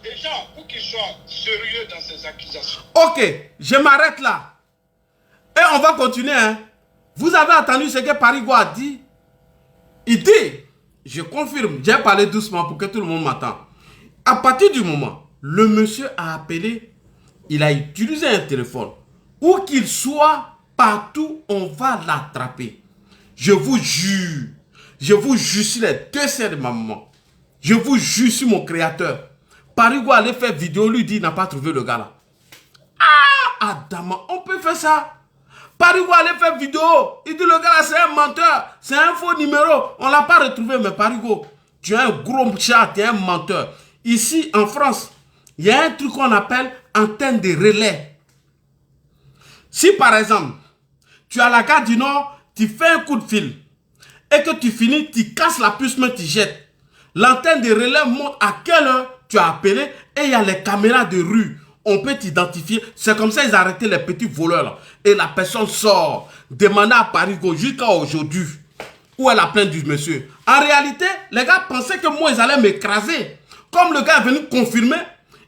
Déjà, pour qu'il soit sérieux dans ses accusations. Ok, je m'arrête là. Et on va continuer. Hein. Vous avez entendu ce que Parigo a dit? Il dit, je confirme, j'ai parlé doucement pour que tout le monde m'entende. À partir du moment, le monsieur a appelé, il a utilisé un téléphone. Où qu'il soit, partout, on va l'attraper. Je vous jure sur les deux sers de ma maman. Je vous jure sur mon créateur. Parigo allait faire vidéo, lui dit, il n'a pas trouvé le gars là. Ah, Adama, on peut faire ça. Parigo allait faire vidéo. Il dit, le gars là, c'est un menteur. C'est un faux numéro. On ne l'a pas retrouvé, mais Parigo, tu es un gros chat, tu es un menteur. Ici, en France, il y a un truc qu'on appelle antenne de relais. Si par exemple, tu as la gare du Nord, tu fais un coup de fil et que tu finis, tu casses la puce, mais tu jettes. L'antenne de relais montre à quelle heure tu as appelé et il y a les caméras de rue. On peut t'identifier. C'est comme ça qu'ils arrêtaient les petits voleurs là. Et la personne sort, demande à Parigo jusqu'à aujourd'hui. Où est la plainte du monsieur? En réalité, les gars pensaient que moi, ils allaient m'écraser. Comme le gars est venu confirmer,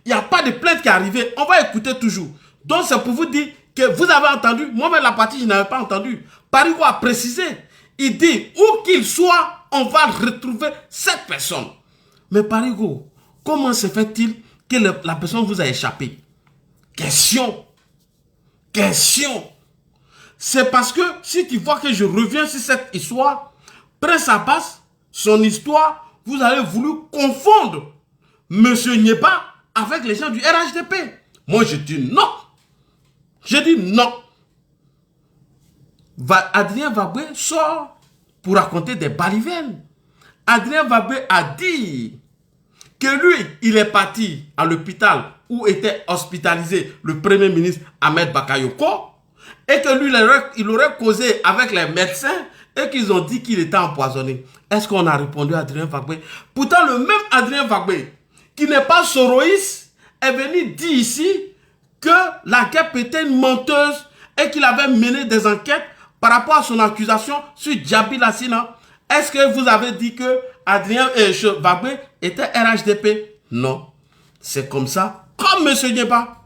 il n'y a pas de plainte qui est arrivée. On va écouter toujours. Donc, c'est pour vous dire que vous avez entendu. Moi-même, la partie, je n'avais pas entendu. Parigo a précisé. Il dit, où qu'il soit, on va retrouver cette personne. Mais Parigo, comment se fait-il que la personne vous a échappé? Question. C'est parce que si tu vois que je reviens sur cette histoire, Prince Abbas, son histoire, vous avez voulu confondre M. Nyeba avec les gens du RHDP. Moi, je dis non. Je dis non. Adrien Waboué sort pour raconter des balivernes. Adrien Waboué a dit que lui, il est parti à l'hôpital où était hospitalisé le premier ministre Ahmed Bakayoko et que lui, il aurait causé avec les médecins et qu'ils ont dit qu'il était empoisonné. Est-ce qu'on a répondu à Adrien Waboué? Pourtant, le même Adrien Waboué, qui n'est pas soroïste, est venu dire ici que la guerre était une menteuse et qu'il avait mené des enquêtes par rapport à son accusation sur Djabi Lassina. Est-ce que vous avez dit que Adrien Waboué était RHDP? Non. C'est comme ça. Comme M. Nieba.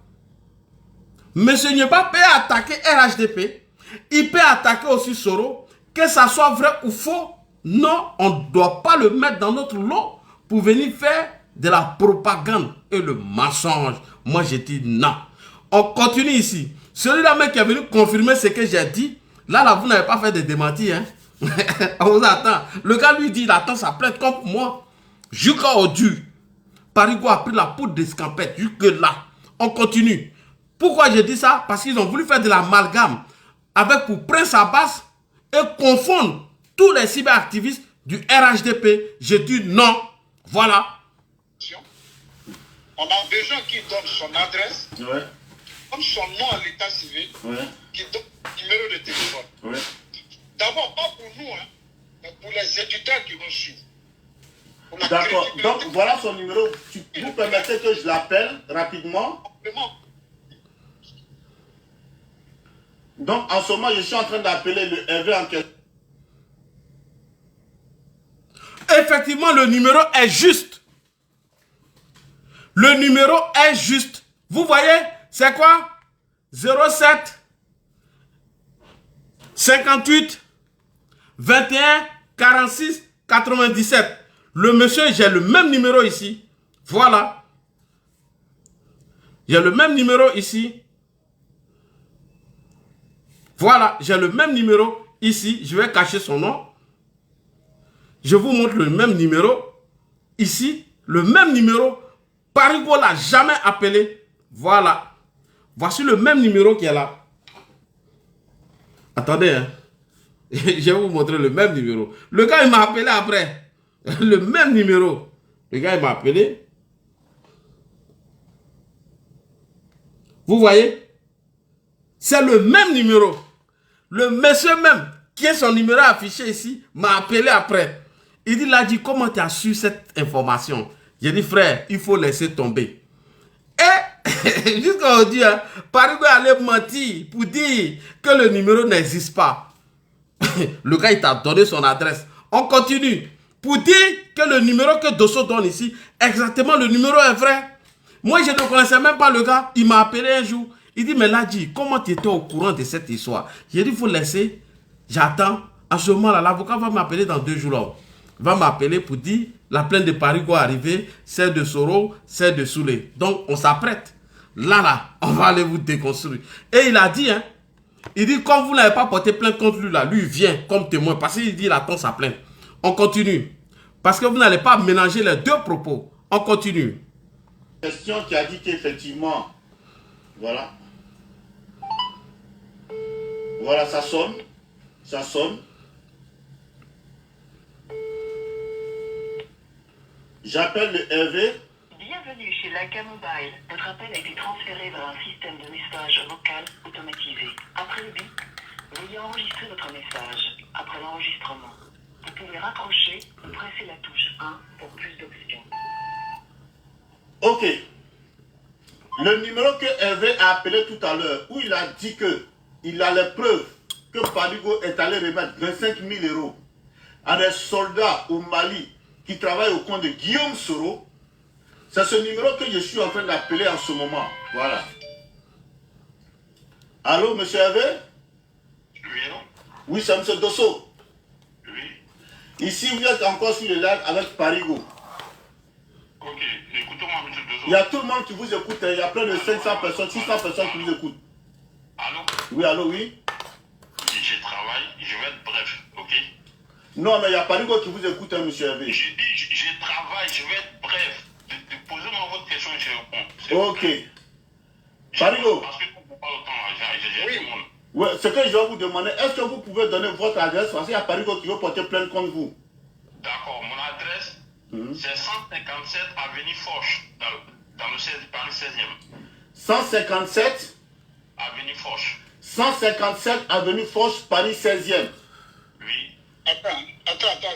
M. Nieba peut attaquer RHDP. Il peut attaquer aussi Soro. Que ça soit vrai ou faux. Non, on ne doit pas le mettre dans notre lot pour venir faire de la propagande et le mensonge. Moi, j'ai dit non. On continue ici. Celui-là même qui est venu confirmer ce que j'ai dit. Là, vous n'avez pas fait de démenti, hein. On vous attend. Le gars lui dit, il attend sa plainte contre moi. Jusqu'à aujourd'hui, Parigo a pris la poudre d'escampette. Jusque là. On continue. Pourquoi j'ai dit ça? Parce qu'ils ont voulu faire de l'amalgame avec pour Prince Abbas et confondre tous les cyberactivistes du RHDP. J'ai dit non. Voilà. On a des gens qui donnent son adresse, Ouais. comme son nom à l'état civil, Ouais. qui donnent le numéro de téléphone. Ouais. D'abord, pas pour nous, hein, mais pour les éditeurs qui vont suivre. Pour la D'accord. crédibilité. Donc, voilà son numéro. Vous permettez que je l'appelle rapidement? Vraiment. Donc, en ce moment, je suis en train d'appeler le Hervé en question. Effectivement, le numéro est juste. Le numéro est juste. Vous voyez, c'est quoi? 07 58 21 46 97. Le monsieur, j'ai le même numéro ici. Voilà. J'ai le même numéro ici. Voilà, j'ai le même numéro ici. Je vais cacher son nom. Je vous montre le même numéro. Ici, le même numéro. Parigo l'a jamais appelé. Voilà. Voici le même numéro qui est là. Attendez, hein. Je vais vous montrer le même numéro. Le gars, il m'a appelé après. Le même numéro. Le gars, il m'a appelé. Vous voyez? C'est le même numéro. Le monsieur même, qui est son numéro affiché ici, m'a appelé après. Il a dit, comment tu as su cette information? J'ai dit, frère, il faut laisser tomber. Et, jusqu'à aujourd'hui, hein, Parigo allait mentir pour dire que le numéro n'existe pas. Le gars, il t'a donné son adresse. On continue. Pour dire que le numéro que Dosso donne ici, exactement le numéro est vrai. Moi, je ne connaissais même pas le gars. Il m'a appelé un jour. Il dit, mais Ladji, comment tu étais au courant de cette histoire? J'ai dit, il faut laisser. J'attends. À ce moment-là, l'avocat va m'appeler dans 2 jours. Là. Il va m'appeler pour dire, la plainte de Parigo est arrivée, celle de Soro, celle de Soulé. Donc, on s'apprête. Là, on va aller vous déconstruire. Et il a dit, hein, il dit, comme vous n'avez pas porté plainte contre lui, là, lui, il vient comme témoin. Parce qu'il dit, il attend sa plainte. On continue. Parce que vous n'allez pas mélanger les deux propos. On continue. Question qui a dit qu'effectivement, voilà. Voilà, ça sonne. Ça sonne. J'appelle le Hervé. Bienvenue chez Laika Mobile. Votre appel a été transféré vers un système de message vocal automatisé. Après le bip, veuillez enregistrer votre message. Après l'enregistrement, vous pouvez raccrocher ou presser la touche 1 pour plus d'options. Ok. Le numéro que Hervé a appelé tout à l'heure, où il a dit que il a les preuves que Parigo est allé remettre 25 000 € à des soldats au Mali qui travaillent au compte de Guillaume Soro, c'est ce numéro que je suis en train d'appeler en ce moment. Voilà. Allô, monsieur Hervé? Oui, non? Oui, c'est monsieur Dosso. Oui. Ici, vous êtes encore sur le live avec Parigo. Ok, écoutez-moi, monsieur Dosso. Il y a tout le monde qui vous écoute. Il y a plein de 500 personnes, 600 personnes qui vous écoutent. Allô? Oui, allô, oui. Je travaille, je vais être bref, ok? Non, mais il y a Parigo qui vous écoute, hein, monsieur Hervé. J'ai dit, je travaille, je vais être bref. Posez-moi votre question et je réponds. Ok. Parigo. Parce que pour pas autant, j'ai tout le monde. Ouais, ce que je vais vous demander, est-ce que vous pouvez donner votre adresse parce qu'il y a Parigo qui veut porter plainte contre vous? D'accord, mon adresse, c'est 157 avenue Foch, dans le 16, Paris 16e. 157 Avenue Foch. 157 avenue Foch, Paris 16e. Oui. Attends,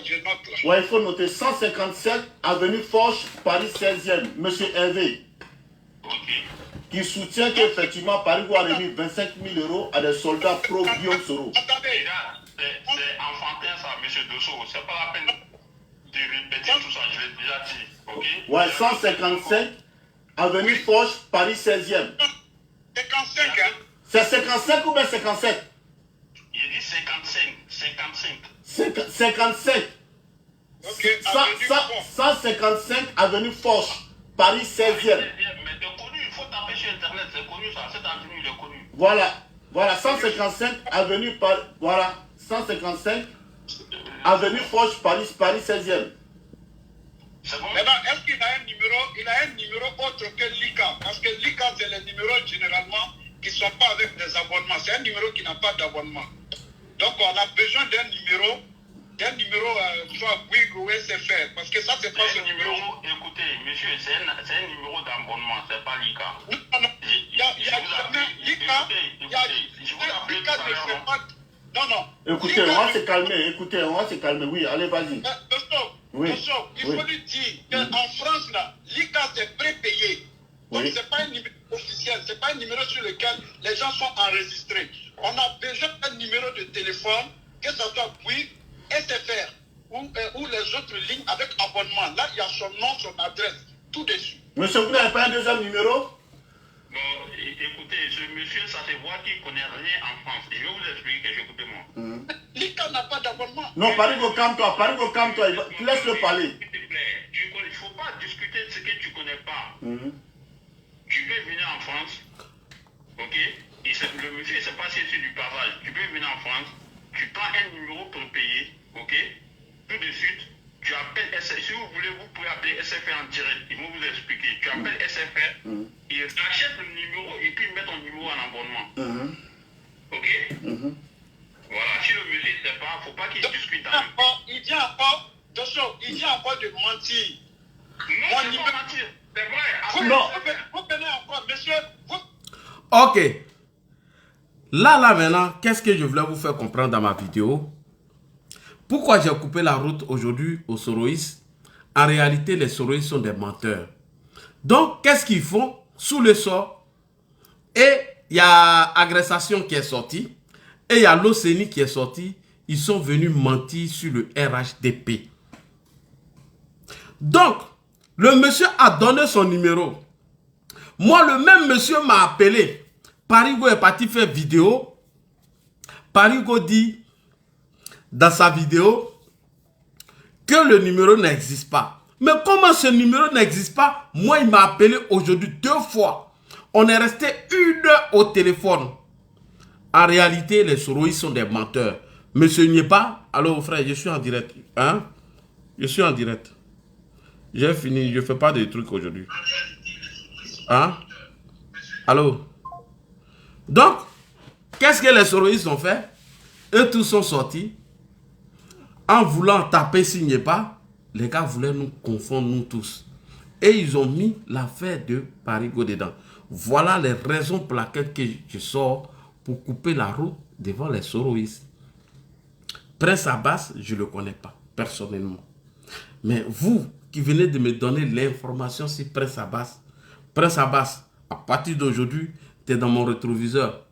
je note là. Ouais, il faut noter 157 avenue Foch, Paris 16e. Monsieur Hervé, Ok. qui soutient qu'effectivement Parigo a remis 25 000 € à des soldats pro-Guillaume Soro. Attendez. Et là, c'est enfantin ça, monsieur Dosso. C'est pas la peine de répéter tout ça, je l'ai déjà dit. Ok. Ouais, 155 avenue Foch, Paris 16e. 55, hein? C'est 55 ou bien 57? Il dit 55. 55. 55. Ok, avenue Foch. 155 avenue Foch, Paris 16e. Mais c'est connu, il faut taper sur internet, c'est connu ça. Cette avenue, il est connu. Voilà, 155 avenue voilà, 155 avenue Foch, Paris 16e. C'est bon? Maintenant, est-ce qu'il a un numéro? Il a un numéro autre que l'ICA. Parce que l'ICA, c'est les numéros généralement qui ne sont pas avec des abonnements. C'est un numéro qui n'a pas d'abonnement. Donc, on a besoin d'un numéro, soit Bouygues ou SFR. Parce que ça, c'est pas ce C'est un numéro. écoutez, monsieur, c'est un numéro d'abonnement, c'est pas l'ICA. Non. Il y a jamais l'ICA. Je vous appelle tout à l'heure. Non. Écoutez, on va se calmer. Oui, allez, vas-y. Oui. Il faut lui dire qu'en France, là, l'ICA, c'est prépayé. Donc, Oui. ce n'est pas un numéro officiel, ce n'est pas un numéro sur lequel les gens sont enregistrés. On a besoin d'un numéro de téléphone, que ce soit Bouygues, SFR ou les autres lignes avec abonnement. Là, il y a son nom, son adresse, tout dessus. Monsieur, vous n'avez pas un deuxième numéro? Bon, écoutez, ce monsieur, ça se voit qu'il ne connaît rien en France. Je vais vous expliquer, écoutez-moi. L'ICA n'a pas d'abonnement. Non, Parigo, calme-toi, laisse-le parler. S'il te plaît, il ne faut pas discuter de ce que tu ne connais pas. Tu peux venir en France, ok? Le monsieur, c'est pas si c'est du passage. Tu peux venir en France, tu prends un numéro pour payer, ok? Tout de suite, tu appelles SFR. Si vous voulez, vous pouvez appeler SFR en direct. Ils vont vous expliquer. Tu appelles SFR, ils achètent le numéro et puis ils mettent ton numéro en abonnement. Ok? Voilà, si le monsieur ne sait pas, il ne faut pas qu'il discute avec. Il dit encore de mentir. Non, c'est pas mentir. C'est vrai. Non. Vous venez encore, monsieur. Ok. Là, maintenant, qu'est-ce que je voulais vous faire comprendre dans ma vidéo? Pourquoi j'ai coupé la route aujourd'hui aux Soroïstes? En réalité, les Soroïstes sont des menteurs. Donc, qu'est-ce qu'ils font? Sous le sort, et il y a Agressation qui est sortie, et il y a l'OCENI qui est sorti. Ils sont venus mentir sur le RHDP. Donc, le monsieur a donné son numéro. Moi, le même monsieur m'a appelé. Parigo est parti faire vidéo. Parigo dit dans sa vidéo que le numéro n'existe pas. Mais comment ce numéro n'existe pas? Moi, il m'a appelé aujourd'hui 2 fois. On est resté 1 heure au téléphone. En réalité, les Soroïstes sont des menteurs. Monsieur Niepa, allô frère, je suis en direct. Hein? Je suis en direct. J'ai fini, je ne fais pas de trucs aujourd'hui. Hein? Allô? Donc, qu'est-ce que les Soroïstes ont fait? Eux tous sont sortis. En voulant taper s'il n'y a pas, les gars voulaient nous confondre, nous tous. Et ils ont mis l'affaire de Parigo dedans. Voilà les raisons pour lesquelles que je sors pour couper la route devant les Soroïstes. Prince Abbas, je ne le connais pas, personnellement. Mais vous qui venez de me donner l'information sur Prince Abbas, à partir d'aujourd'hui, tu es dans mon rétroviseur.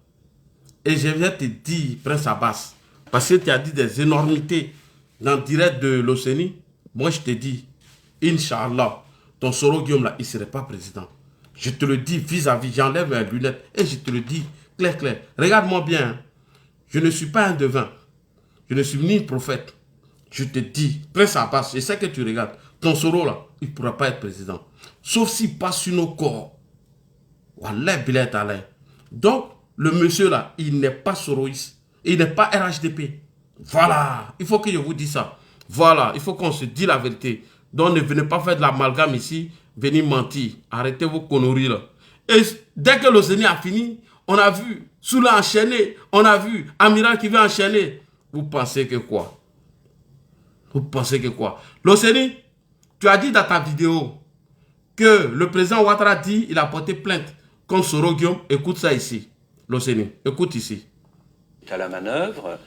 Et je viens te dire, Prince Abbas, parce que tu as dit des énormités dans le direct de l'OCENI, moi je te dis, Inch'Allah, ton Soro Guillaume là, il ne serait pas président. Je te le dis vis-à-vis, j'enlève mes lunettes et je te le dis clair. Regarde-moi bien, hein. Je ne suis pas un devin, je ne suis ni prophète. Je te dis, Prince Abbas, je sais que tu regardes, ton Soro là, il ne pourra pas être président. Sauf s'il passe sur nos corps. Wallah, bilet alay. Donc, le monsieur là, il n'est pas Soroïste. Il n'est pas RHDP. Voilà. Il faut que je vous dise ça. Voilà. Il faut qu'on se dise la vérité. Donc, ne venez pas faire de l'amalgame ici. Venez mentir. Arrêtez vos conneries là. Et dès que l'Océanie a fini, on a vu Soula enchaîné, on a vu Amiral qui veut enchaîner. Vous pensez que quoi? Vous pensez que quoi? L'Océanie, tu as dit dans ta vidéo que le président Ouattara dit qu'il a porté plainte contre Soro Guillaume. Écoute ça ici. L'Océanie, écoute ici. À la manœuvre.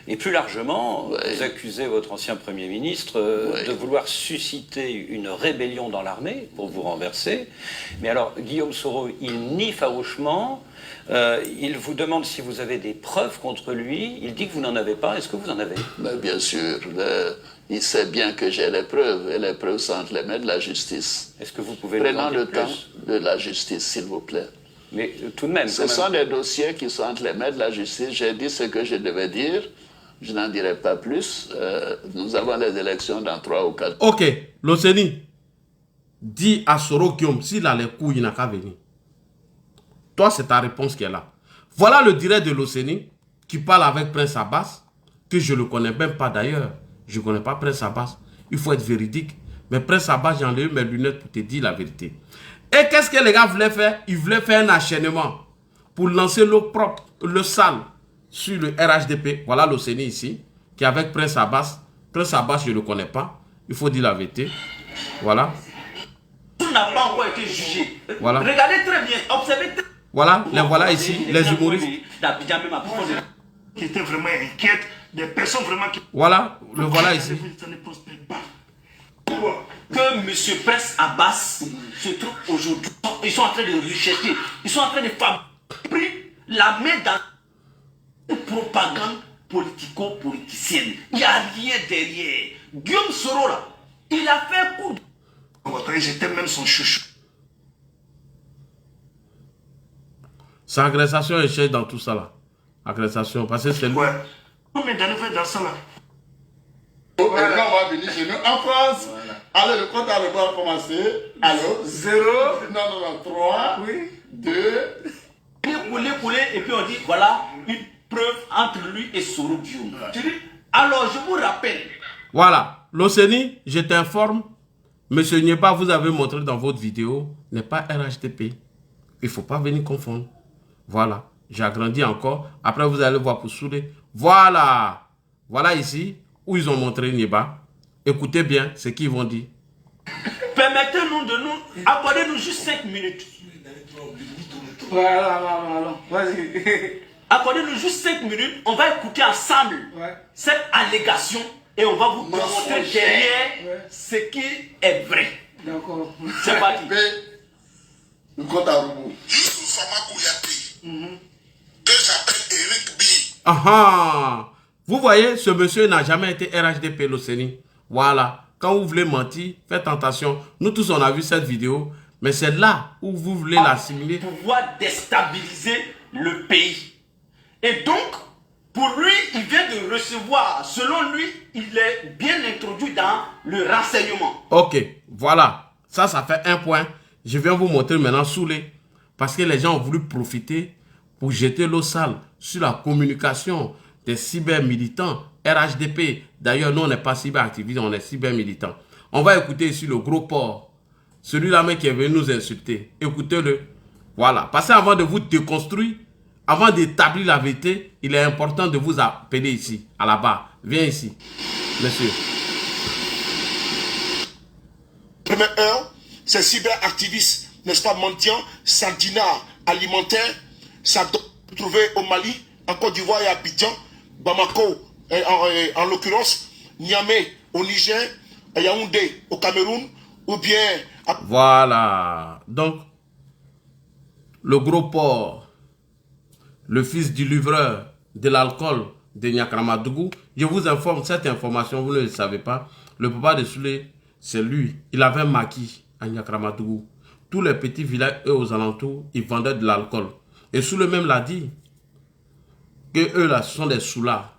Et plus largement, vous accusez votre ancien Premier ministre de vouloir susciter une rébellion dans l'armée pour vous renverser. Mais alors, Guillaume Soro, il nie farouchement, il vous demande si vous avez des preuves contre lui, il dit que vous n'en avez pas. Est-ce que vous en avez? Bien sûr, il sait bien que j'ai les preuves, et les preuves sont entre les mains de la justice. Est-ce que vous pouvez Prenons nous en dire le plus? temps de la justice, s'il vous plaît. Mais tout de même... Ce sont des dossiers qui sont entre les mains de la justice. J'ai dit ce que je devais dire. Je n'en dirai pas plus. Nous avons les élections dans 3 ou 4. Ok, l'Océanie dit à Soro Guillaume, s'il a les couilles, il n'a qu'à venir. Toi, c'est ta réponse qui est là. Voilà le direct de l'Océanie qui parle avec Prince Abbas, que je ne le connais même pas d'ailleurs. Je ne connais pas Prince Abbas. Il faut être véridique. Mais Prince Abbas, j'ai enlevé mes lunettes pour te dire la vérité. Et qu'est-ce que les gars voulaient faire? Ils voulaient faire un enchaînement pour lancer l'eau propre, le sale, sur le RHDP. Voilà l'Océanie ici, qui est avec Prince Abbas. Prince Abbas, je ne le connais pas. Il faut dire la vérité. Voilà. Tout n'a pas encore été jugé. Voilà. Regardez très bien, observez très bien. Voilà, les voilà ici, les humoristes. Qui étaient vraiment inquiètes, des personnes vraiment qui... Voilà, le voilà ici. Ça ne prospère pas. Que M. Prince Abbas se trouve aujourd'hui. Ils sont en train de rejeter. Ils sont en train de fabriquer la main dans une propagande politico-politicienne. Il n'y a rien derrière. Guillaume Soro, là, il a fait un coup. J'étais même son chouchou. C'est agressation et échec dans tout ça là. Agressation, parce que c'est lui. Ouais. Combien d'années fait dans ça là? Et quand on va venir chez nous, en France, allez, le compte à rebours a commencé. Allô, 0, non, 3, oui, 2. Couler, et puis on dit, voilà, une preuve entre lui et Soro Guillaume. Tu dis, alors je vous rappelle. Voilà, l'Océanie, je t'informe, M. Nieba, vous avez montré dans votre vidéo, n'est pas RHDP. Il ne faut pas venir confondre. Voilà, j'ai agrandi encore. Après, vous allez voir pour souder. Voilà, voilà ici, où ils ont montré Nieba. Écoutez bien ce qu'ils vont dire. Permettez-nous de nous, accordez-nous juste 5 minutes. Voilà, vas-y. Accordez-nous juste 5 minutes, on va écouter ensemble cette allégation et on va vous montrer derrière ce qui est vrai. D'accord. C'est parti. Le compte à rebours. Juste Fama Kouyaté, que j'appelle Eric B. Ah, vous voyez, ce monsieur n'a jamais été RHDP, l'Océanie. Voilà. Quand vous voulez mentir, faites attention. Nous tous, on a vu cette vidéo. Mais c'est là où vous voulez l'assimiler. Pouvoir déstabiliser le pays. Et donc, pour lui, il vient de recevoir, selon lui, il est bien introduit dans le renseignement. Ok, voilà. Ça fait un point. Je viens vous montrer maintenant Soulé. Parce que les gens ont voulu profiter pour jeter l'eau sale sur la communication des cyber-militants, RHDP. D'ailleurs, nous, on n'est pas cyber-activistes, on est cyber-militants. On va écouter ici le gros porc. Celui-là même qui est venu nous insulter. Écoutez-le. Voilà. Parce qu'avant de vous déconstruire, avant d'établir la vérité, il est important de vous appeler ici, à la barre. Viens ici, monsieur. Première heure, c'est cyberactivistes, n'est-ce pas, mendiants, sardinards, alimentaires, ça doit se trouver au Mali, en Côte d'Ivoire et à Abidjan, Bamako, en l'occurrence, Niamey au Niger, à Yaoundé au Cameroun, ou bien... Voilà. Donc, le gros porc, le fils du livreur de l'alcool de Niakramadougou, je vous informe, cette information, vous ne le savez pas, le papa de Soulé, c'est lui. Il avait un maquis à Niakramadougou. Tous les petits villages, eux, aux alentours, ils vendaient de l'alcool. Et Soulé même l'a dit, que eux, là, ce sont des soulards.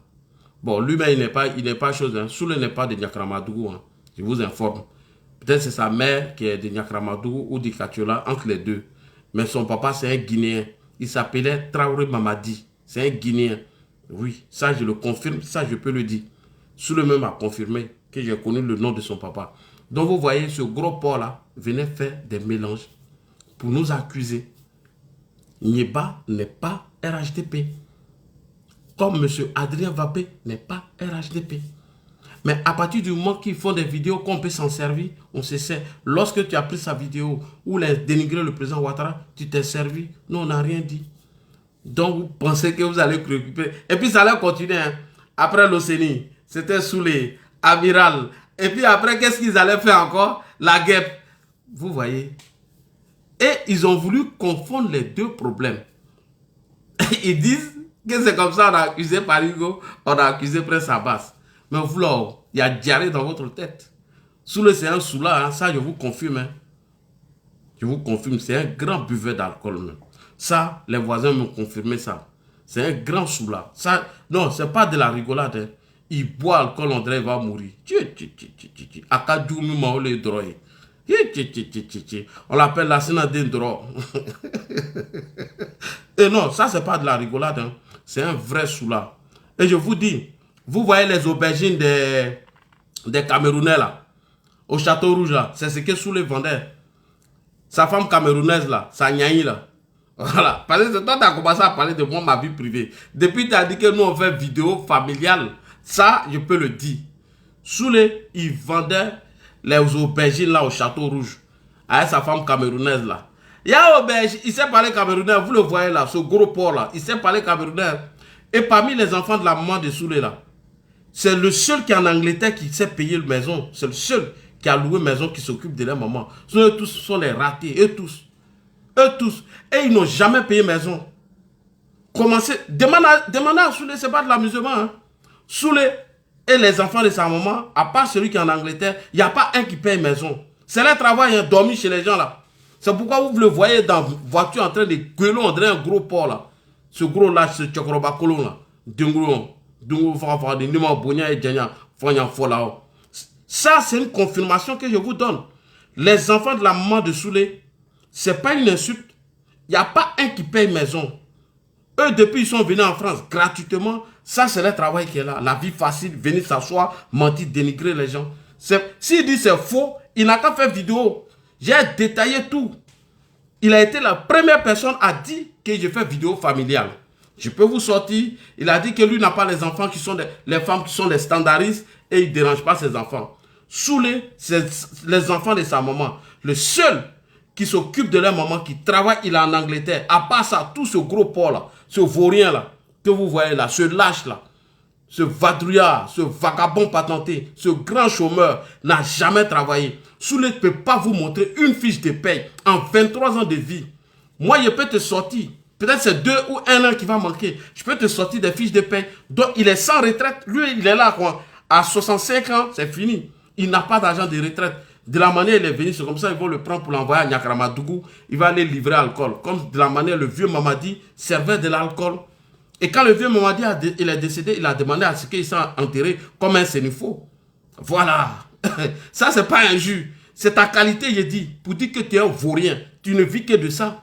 Bon, lui-même, il n'est pas chose. Hein. Soulé n'est pas de Niakramadougou, hein. Je vous informe. Peut-être c'est sa mère qui est de Niakramadougou ou de Katiola, entre les deux. Mais son papa, c'est un Guinéen. Il s'appelait Traoré Mamadi. C'est un Guinéen. Oui, ça je le confirme, ça je peux le dire. Soulé même a confirmé que j'ai connu le nom de son papa. Donc vous voyez, ce gros porc-là venait faire des mélanges pour nous accuser. Nyeba n'est pas RHDP. Comme M. Adrien Vapé n'est pas RHDP. Mais à partir du moment qu'ils font des vidéos qu'on peut s'en servir, on se sert. Lorsque tu as pris sa vidéo où il a dénigré le président Ouattara, tu t'es servi. Nous, on n'a rien dit. Donc, vous pensez que vous allez préoccuper. Et puis, ça allait continuer. Hein. Après l'Océanie, c'était Soulé, Amiral. Et puis après, qu'est-ce qu'ils allaient faire encore? La guêpe. Vous voyez. Et ils ont voulu confondre les deux problèmes. Ils disent que c'est comme ça, on a accusé Parigo, on a accusé Prince Abbas. Mais vous là, il y a diarrhée dans votre tête. Soulé, c'est un soula, hein, ça je vous confirme. Hein. Je vous confirme, c'est un grand buveur d'alcool. Ça, les voisins m'ont confirmé ça. C'est un grand soula. Ça, non, c'est pas de la rigolade. Hein. Il boit alcool, on dirait qu'il va mourir. On l'appelle la sénade d'Indro. Et non, ça, c'est pas de la rigolade. Hein. C'est un vrai soula. Et je vous dis, vous voyez les aubergines des Camerounais là, au Château Rouge là, c'est ce que Soulé vendait. Sa femme camerounaise là, sa nyaï là. Voilà. Parce que toi, tu as commencé à parler de moi, ma vie privée. Depuis, tu as dit que nous, on fait vidéo familiale. Ça, je peux le dire. Soulé, il vendait les aubergines là au Château Rouge. Avec sa femme camerounaise là. Il y a aubergine, il sait parler camerounais, vous le voyez là, ce gros porc là. Il sait parler camerounais. Et parmi les enfants de la maman de Soulé là, c'est le seul qui est en Angleterre qui sait payer une maison. C'est le seul qui a loué une maison qui s'occupe de leur maman. Eux tous sont les ratés. Eux tous. Eux tous. Et ils n'ont jamais payé maison. Commencez. Demandez à Soulé, ce n'est pas de l'amusement. Hein. Soulé et les enfants de sa maman, à part celui qui est en Angleterre, il n'y a pas un qui paye maison. C'est leur travail, hein, dormi chez les gens là. C'est pourquoi vous le voyez dans la voiture en train de gueuler, on dirait un gros porc là. Ce gros lâche, ce tchokrobakolon là. Ça, c'est une confirmation que je vous donne. Les enfants de la maman de Soulé, ce n'est pas une insulte. Il n'y a pas un qui paye maison. Eux, depuis, ils sont venus en France gratuitement. Ça, c'est le travail qui est là. La vie facile, venir s'asseoir, mentir, dénigrer les gens. S'il dit c'est faux, il n'a qu'à faire vidéo. J'ai détaillé tout. Il a été la première personne à dire que je fais vidéo familiale. Je peux vous sortir. Il a dit que lui n'a pas les enfants qui sont les femmes qui sont les standardistes et il ne dérange pas ses enfants. Soulé, c'est les enfants de sa maman. Le seul qui s'occupe de leur maman, qui travaille, il est en Angleterre. À part ça, tout ce gros porc là, ce vaurien là, que vous voyez là, ce lâche là, ce vadrouillard, ce vagabond patenté, ce grand chômeur n'a jamais travaillé. Soulé ne peut pas vous montrer une fiche de paye en 23 ans de vie. Moi, je peux te sortir. Peut-être c'est 2 ou 1 an qui va manquer. Je peux te sortir des fiches de paie. Donc, il est sans retraite. Lui, il est là, quoi. À 65 ans, c'est fini. Il n'a pas d'argent de retraite. De la manière il est venu, c'est comme ça, ils vont le prendre pour l'envoyer à Niakramadougou. Il va aller livrer l'alcool. Comme de la manière le vieux Mamadi servait de l'alcool. Et quand le vieux Mamadi il est décédé, il a demandé à ce qu'il soit enterré comme un sénifo. Voilà. Ça, c'est pas un jus. C'est ta qualité, je dis, pour dire que tu es un vaurien. Tu ne vis que de ça.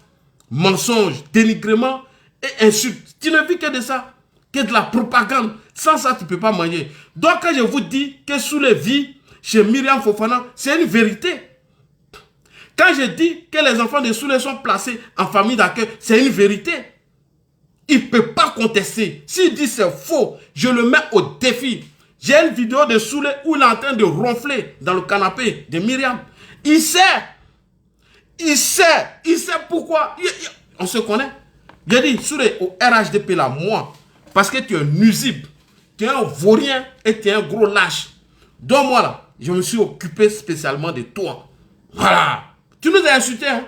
Mensonge, dénigrement et insulte. Tu ne vis que de ça, que de la propagande. Sans ça, tu ne peux pas manger. Donc, quand je vous dis que sous les vies, chez Myriam Fofana, c'est une vérité. Quand je dis que les enfants de Soulé sont placés en famille d'accueil, c'est une vérité. Il ne peut pas contester. S'il dit c'est faux, je le mets au défi. J'ai une vidéo de Soulé où il est en train de ronfler dans le canapé de Myriam. Il sait. Il sait pourquoi. On se connaît. J'ai dit, Soulé, au RHDP là, moi, parce que tu es nuisible, tu es un vaurien et tu es un gros lâche. Donc moi là, je me suis occupé spécialement de toi. Voilà. Tu nous as insultés. Hein?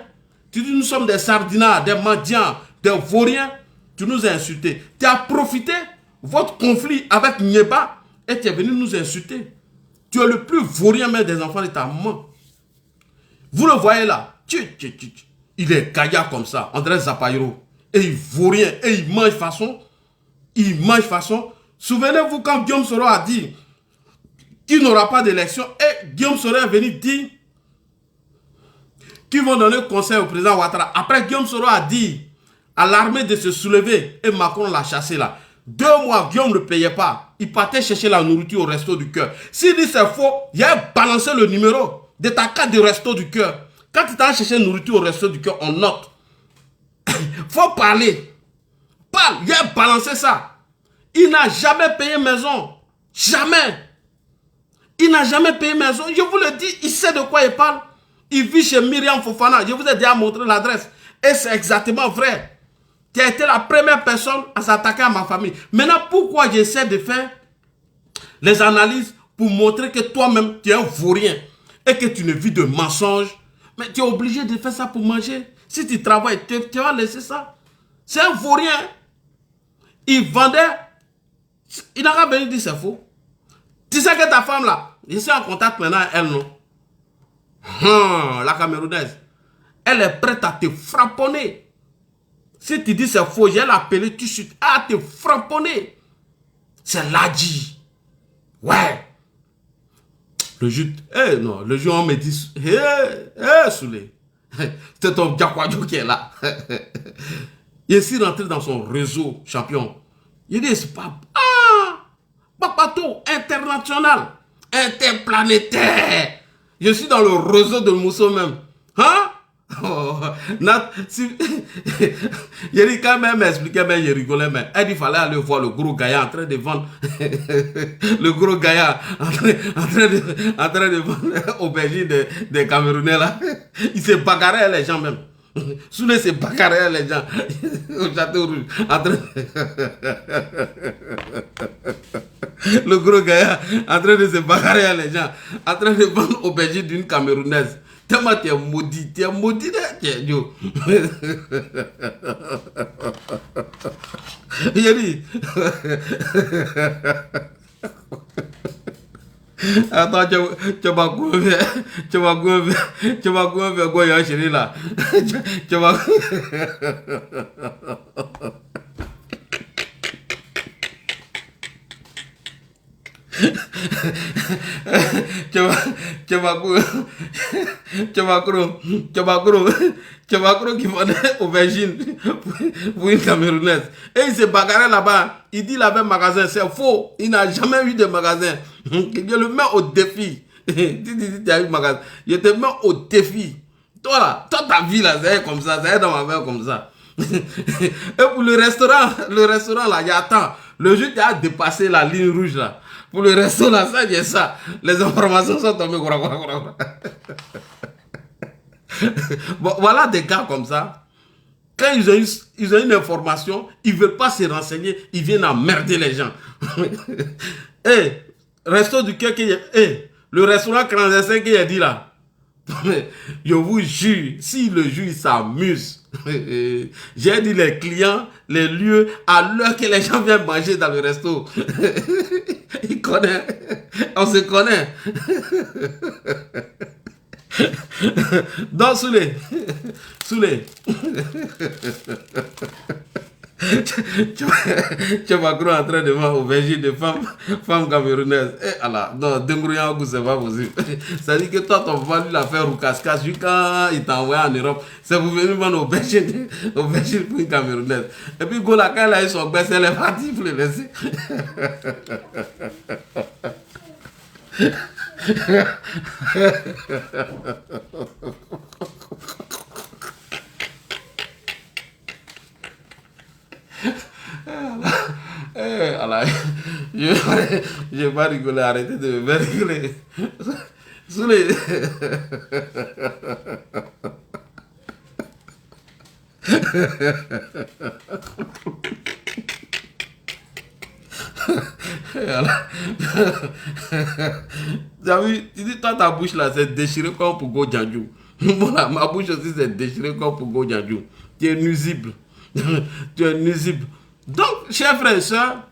Tu dis nous sommes des sardinats, des mendiants, des vauriens. Tu nous as insultés. Tu as profité votre conflit avec Nyeba et tu es venu nous insulter. Tu es le plus vaurien même des enfants de ta maman. Vous le voyez là. Il est gaillard comme ça, André Zapayro. Et il vaut rien. Et il mange façon. Il mange façon. Souvenez-vous quand Guillaume Soro a dit qu'il n'aura pas d'élection. Et Guillaume Soro est venu dire qu'ils vont donner conseil au président Ouattara. Après, Guillaume Soro a dit à l'armée de se soulever. Et Macron l'a chassé là. 2 mois, Guillaume ne payait pas. Il partait chercher la nourriture au resto du cœur. S'il dit c'est faux, il a balancé le numéro de ta carte de resto du cœur. Quand tu t'as cherché nourriture au resto du cœur, on note. faut parler. Parle, il a balancé ça. Il n'a jamais payé maison. Jamais. Il n'a jamais payé maison. Je vous le dis, il sait de quoi il parle. Il vit chez Myriam Fofana. Je vous ai déjà montré l'adresse. Et c'est exactement vrai. Tu as été la première personne à s'attaquer à ma famille. Maintenant, pourquoi j'essaie de faire les analyses pour montrer que toi-même, tu es un vaurien et que tu ne vis de mensonges. Mais tu es obligé de faire ça pour manger. Si tu travailles, tu vas laisser ça. C'est un vaurien. Il vendait. Il n'a pas venu dire c'est faux. Tu sais que ta femme là, je suis en contact maintenant, elle non. La Camerounaise. Elle est prête à te frapponner. Si tu dis c'est faux, j'ai l'appelé tout de suite. À te frapponner. C'est Ladji. Ouais. Le jus. Non, le jus on me dit. Soulé. C'est ton Diakwadjo qui est là. Il est rentré dans son réseau champion. Il dit c'est pas. Papato international. Interplanétaire. Je suis dans le réseau de Mousso même. Hein? Il dit quand même expliqué, mais je rigolais. Mais elle dit fallait aller voir le gros Gaïa en train de vendre. Le gros Gaïa en train de vendre aubergine des Camerounais là. Il s'est bagarré les gens même. Soulé s'est bagarré les gens. Au château rouge. Le gros Gaïa en train de se bagarrer les gens. En train de vendre aubergine d'une Camerounaise. Tellement tu es maudit, Dieu. Il a dit. Attends, tu vas Goya chérie là. Tu vas. qui vendait aubergine pour une Camerounaise. Et il s'est bagarré là-bas. Il dit là-bas magasin, c'est faux. Il n'a jamais eu de magasin. Je le mets au défi. Tu as eu magasin. Je te mets au défi. Toi là, toi ta vie là, c'est comme ça, c'est dans ma main comme ça. Et pour le restaurant là, il y a tant. Le jeu qui a dépassé la ligne rouge là. Pour le restaurant là, ça, il y a ça. Les informations sont tombées. Bon, voilà des gars comme ça. Quand ils ont une information, ils ne veulent pas se renseigner, ils viennent emmerder les gens. Resto du cœur, le restaurant clandestin qu'il a dit là. Je vous jure, si le juge s'amuse, j'ai dit les clients, les lieux, à l'heure que les gens viennent manger dans le resto. Ils connaissent, on se connaît. Donc, Soulé. Tu vas croire en train de voir aubergine de femmes camerounaises. Non, Dengrouyan, c'est pas possible. Ça dit que toi, ton papa, lui, l'a fait au casse-casse. Quand il t'a envoyé en Europe, c'est pour venir vendre aubergine pour une camerounaise. Et puis, Gola, quand elle a eu son baisse, elle est partie pour le laisser. Je vais pas rigoler, arrêtez de me faire rigoler. Soulé. Tu dis, toi, ta bouche là, c'est déchiré comme pour Go Djandjou. Voilà, ma bouche aussi, c'est déchiré comme pour Go Djandjou. Tu es nuisible. Tu es nuisible. Donc, chers frères et sœurs,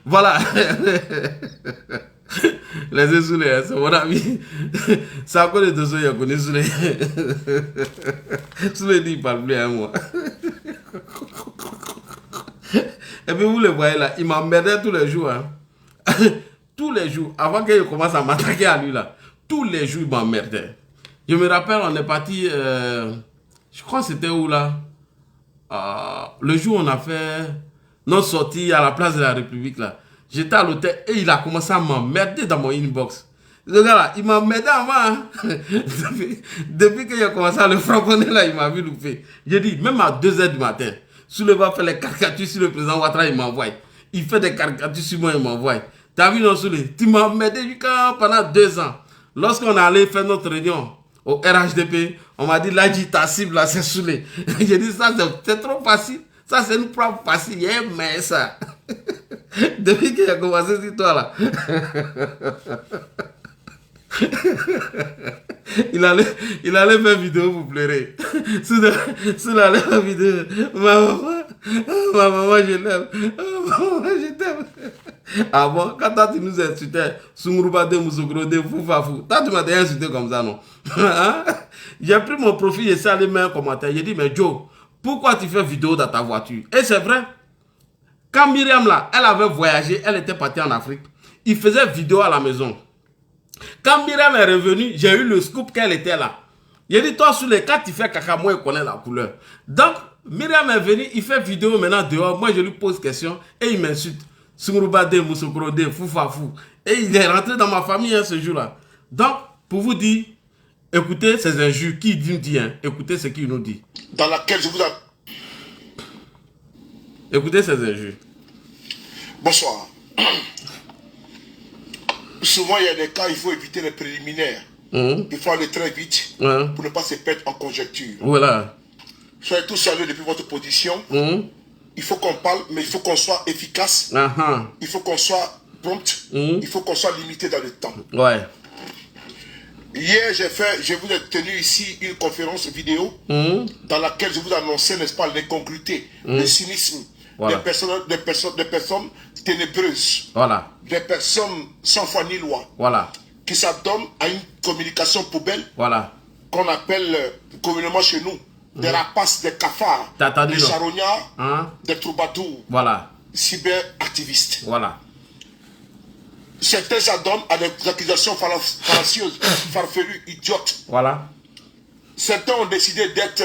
voilà. Les Soulé, c'est mon ami. C'est à cause de deux qui connaît Soulé. Soulé dit, il parle plus à moi. Et puis vous le voyez là, il m'emmerdait tous les jours. Hein. Tous les jours, avant qu'il commence à m'attaquer à lui là, tous les jours il m'emmerdait. Je me rappelle, on est parti, je crois que c'était où là, le jour où on a fait notre sortie à la place de la République là. J'étais à l'hôtel et il a commencé à m'emmerder dans mon inbox. Ce gars-là, il m'a m'aidé avant. Hein. Depuis qu'il a commencé à le frapponner, là, il m'a vu louper. J'ai dit, même à 2 h du matin, Soulé va faire les caricatures sur le président Ouattara, il m'envoie. Il fait des caricatures sur moi, il m'envoie. T'as vu, non, Soulé? Tu m'as m'aidé pendant 2 ans. Lorsqu'on allait faire notre réunion au RHDP, on m'a dit, là, ta cible, là, c'est Soulé. J'ai dit, ça, c'est trop facile. Ça, c'est une preuve facile. Il mais ça. Depuis qu'il a commencé sur toi, là. il allait faire vidéo pour pleurer. S'il allait faire vidéo, ma maman, je l'aime. Maman, je t'aime. Ah bon, quand toi tu nous insultais, Sungurubade, Moussokrode, Foufafou, toi tu m'as déjà insulté comme ça, non? J'ai pris mon profil et ça allait mettre un commentaire. J'ai dit, mais Joe, pourquoi tu fais vidéo dans ta voiture? Et c'est vrai, quand Myriam là, elle avait voyagé, elle était partie en Afrique, il faisait vidéo à la maison. Quand Myriam est revenue, j'ai eu le scoop qu'elle était là. Il a dit, toi, sous les 4, tu fais caca, moi, je connais la couleur. Donc, Myriam est venue, il fait vidéo maintenant dehors. Moi, je lui pose question et il m'insulte. Sungurubade, Moussokrode, Foufafou. Et il est rentré dans ma famille hein, ce jour-là. Donc, pour vous dire, écoutez ces injures qui me dit, hein, écoutez ce qu'il nous dit. Dans laquelle je vous ai... Écoutez ces injures. Bonsoir. Souvent, il y a des cas, il faut éviter les préliminaires. Il faut aller très vite pour ne pas se perdre en conjecture. Voilà. Soyez tous sérieux depuis votre position. Il faut qu'on parle, mais il faut qu'on soit efficace. Il faut qu'on soit prompt. Il faut qu'on soit limité dans le temps. Ouais. Hier, je vous ai tenu ici une conférence vidéo dans laquelle je vous annonçais, n'est-ce pas, l'incongruité, le cynisme des personnes ténébreuses. Voilà. Des personnes sans foi ni loi. Voilà. Qui s'adonnent à une communication poubelle. Voilà. Qu'on appelle communément chez nous des rapaces, des cafards, des charognards, des troubadours. Voilà. Cyberactivistes. Voilà. Certains s'adonnent à des accusations fallacieuses, farfelues, idiotes. Voilà. Certains ont décidé d'être,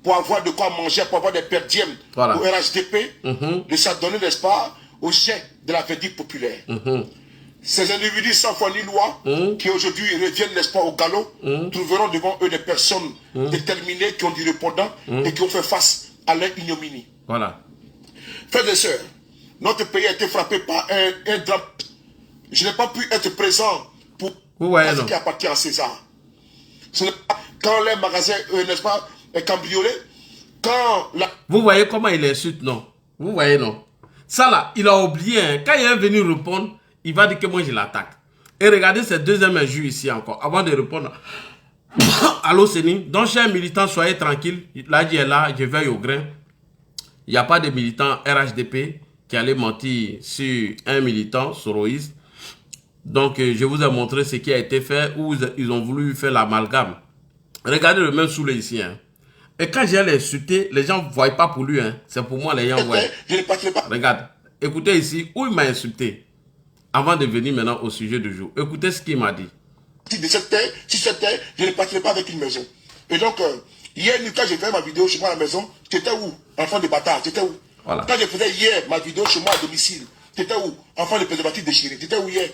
pour avoir de quoi manger, pour avoir des perdièmes au RHDP, de s'adonner, n'est-ce pas, au jet de la verdict populaire. Ces individus sans foi ni loi, qui aujourd'hui reviennent, n'est-ce pas, au galop, trouveront devant eux des personnes déterminées, qui ont du répondant et qui ont fait face à leur ignominie. Voilà. Frères et sœurs, notre pays a été frappé par un drame. Je n'ai pas pu être présent pour ce qui appartient à César. Quand les magasins, n'est-ce pas, est cambriolé, quand la... Vous voyez comment il insulte, non? Vous voyez, non? Ça là, il a oublié, hein. Quand il est venu répondre, il va dire que moi je l'attaque. Et regardez cette deuxième injure ici encore, avant de répondre à l'OCENI. Donc, chers militants, soyez tranquilles. Là, je est là, je veille au grain. Il n'y a pas de militants RHDP qui allaient mentir sur un militant soroïste. Donc, je vous ai montré ce qui a été fait, où ils ont voulu faire l'amalgame. Regardez le même Soulé ici. Hein. Et quand j'ai l'insulté, les gens ne voient pas pour lui. Hein. C'est pour moi, les gens voient. Regarde, écoutez ici, où il m'a insulté. Avant de venir maintenant au sujet du jour. Écoutez ce qu'il m'a dit. De cette terre, si cette terre, je ne partirai pas avec une maison. Et donc, hier, quand j'ai fait ma vidéo chez moi à la maison, tu étais où? Enfant de bâtard, tu étais où? Voilà. Quand je faisais hier ma vidéo chez moi à domicile, tu étais où? Enfant de préservatif déchiré, tu étais où hier?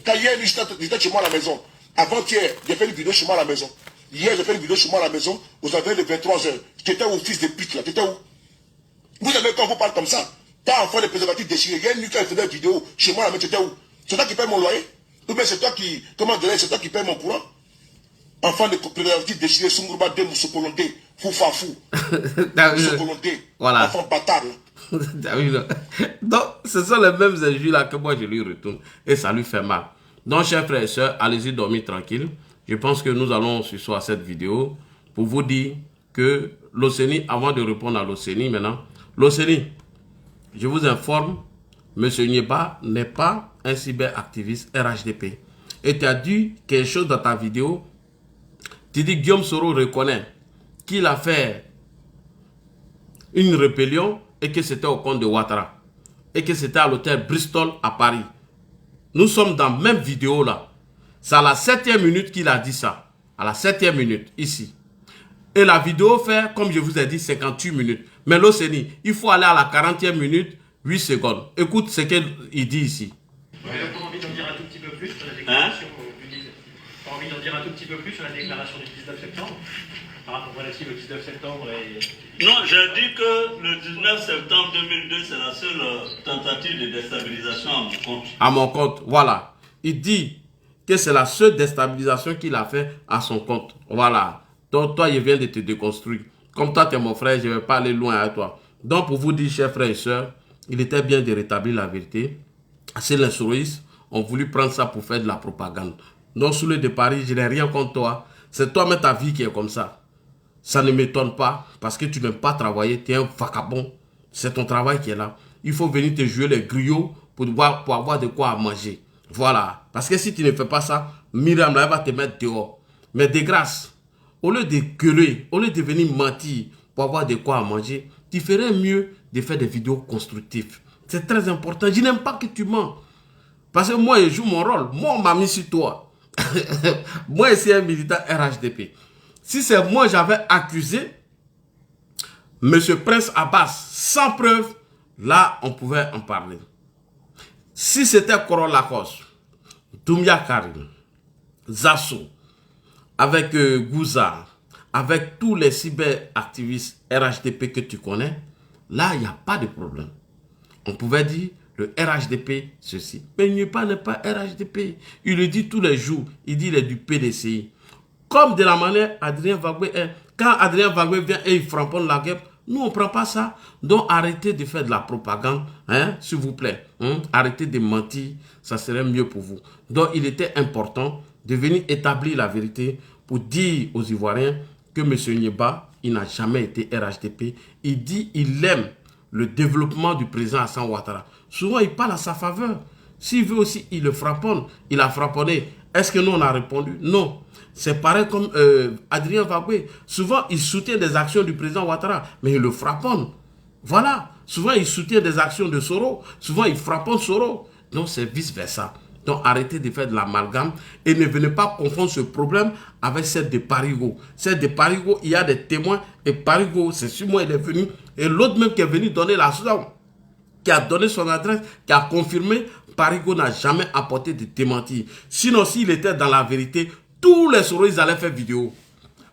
Quand hier, j'étais chez moi à la maison. Avant-hier, j'ai fait une vidéo chez moi à la maison. Hier, j'ai fait une vidéo chez moi à la maison, aux alentours de 23 h. Tu étais où, fils de pute, là? Tu étais où? Vous savez, quand on vous parle comme ça, t'as enfant de préservatif déchiré. Hier, quand je faisais une vidéo chez moi à la maison, tu étais où? C'est toi qui paye mon loyer? Ou bien c'est toi qui, c'est toi qui paye mon courant? Enfant de préservatif déchiré, Sungurubade, Moussokrode, Foufafou. Moussokrode. Voilà. Enfant bâtard, donc, ce sont les mêmes injures là que moi je lui retourne. Et ça lui fait mal. Donc, chers frères et sœurs, allez-y dormir tranquille. Je pense que nous allons ce soir cette vidéo pour vous dire que l'OCENI, avant de répondre à l'OCENI maintenant, l'OCENI, je vous informe, M. Nieba n'est pas un cyberactiviste RHDP. Et tu as dit quelque chose dans ta vidéo. Tu dis que Guillaume Soro reconnaît qu'il a fait une rébellion et que c'était au compte de Ouattara. Et que c'était à l'hôtel Bristol à Paris. Nous sommes dans la même vidéo là. C'est à la 7e minute qu'il a dit ça. À la 7e minute, ici. Et la vidéo fait, comme je vous ai dit, 58 minutes. Mais l'OCENI, il faut aller à la 40e minute, 8 secondes. Écoute ce qu'il dit ici. On a envie d'en dire un tout petit peu plus sur la déclaration du leader. envie d'en dire un tout petit peu plus sur la déclaration du 19 septembre, par rapport relative au 19 septembre et... Non, j'ai dit que le 19 septembre 2002, c'est la seule tentative de déstabilisation à mon compte. À mon compte, voilà. Il dit que c'est la seule déstabilisation qu'il a fait à son compte. Voilà. Donc toi, il vient de te déconstruire. Comme toi, tu es mon frère, je ne vais pas aller loin à toi. Donc pour vous dire, chers frères et sœurs, il était bien de rétablir la vérité. C'est les souristes ont voulu prendre ça pour faire de la propagande. Donc sous le de Paris, je n'ai rien contre toi. C'est toi-même ta vie qui est comme ça. Ça ne m'étonne pas parce que tu n'aimes pas travailler, tu es un vagabond. C'est ton travail qui est là. Il faut venir te jouer les griots pour avoir de quoi à manger. Voilà. Parce que si tu ne fais pas ça, Myriam là, elle va te mettre dehors. Mais de grâce, au lieu de gueuler, au lieu de venir mentir pour avoir de quoi à manger, tu ferais mieux de faire des vidéos constructives. C'est très important. Je n'aime pas que tu mens. Parce que moi, je joue mon rôle. Moi, on m'a mis sur toi. Moi, c'est un militant RHDP. Si c'est moi, j'avais accusé M. Prince Abbas sans preuve, là, on pouvait en parler. Si c'était Koron Lacoste, Doumbia Karim, Zasso, avec Gouza, avec tous les cyberactivistes RHDP que tu connais, là, il n'y a pas de problème. On pouvait dire le RHDP, ceci. Mais il n'est pas RHDP. Il le dit tous les jours. Il dit il est du PDCI. Comme de la manière Adrien Vagbé est. Quand Adrien Vagbé vient et il frapponne la guerre, nous on ne prend pas ça. Donc arrêtez de faire de la propagande, hein, s'il vous plaît. Hein? Arrêtez de mentir, ça serait mieux pour vous. Donc il était important de venir établir la vérité pour dire aux Ivoiriens que M. Nyeba, il n'a jamais été RHDP. Il dit il aime le développement du président Hassan Ouattara. Souvent il parle à sa faveur. S'il veut aussi, il le frapponne. Il a frapponné. Est-ce que nous on a répondu? Non. C'est pareil comme Adrien Vagbé. Souvent, il soutient des actions du président Ouattara, mais il le frapponne. Voilà. Souvent, il soutient des actions de Soro. Souvent, il frapponne Soro. Donc, c'est vice-versa. Donc, arrêtez de faire de l'amalgame et ne venez pas confondre ce problème avec celle de Parigo. Celle de Parigo, il y a des témoins et Parigo, c'est sur moi, il est venu. Et l'autre même qui est venu donner la somme, qui a donné son adresse, qui a confirmé, Parigo n'a jamais apporté de démenti. Sinon, s'il était dans la vérité, tous les soroïstes allaient faire vidéo.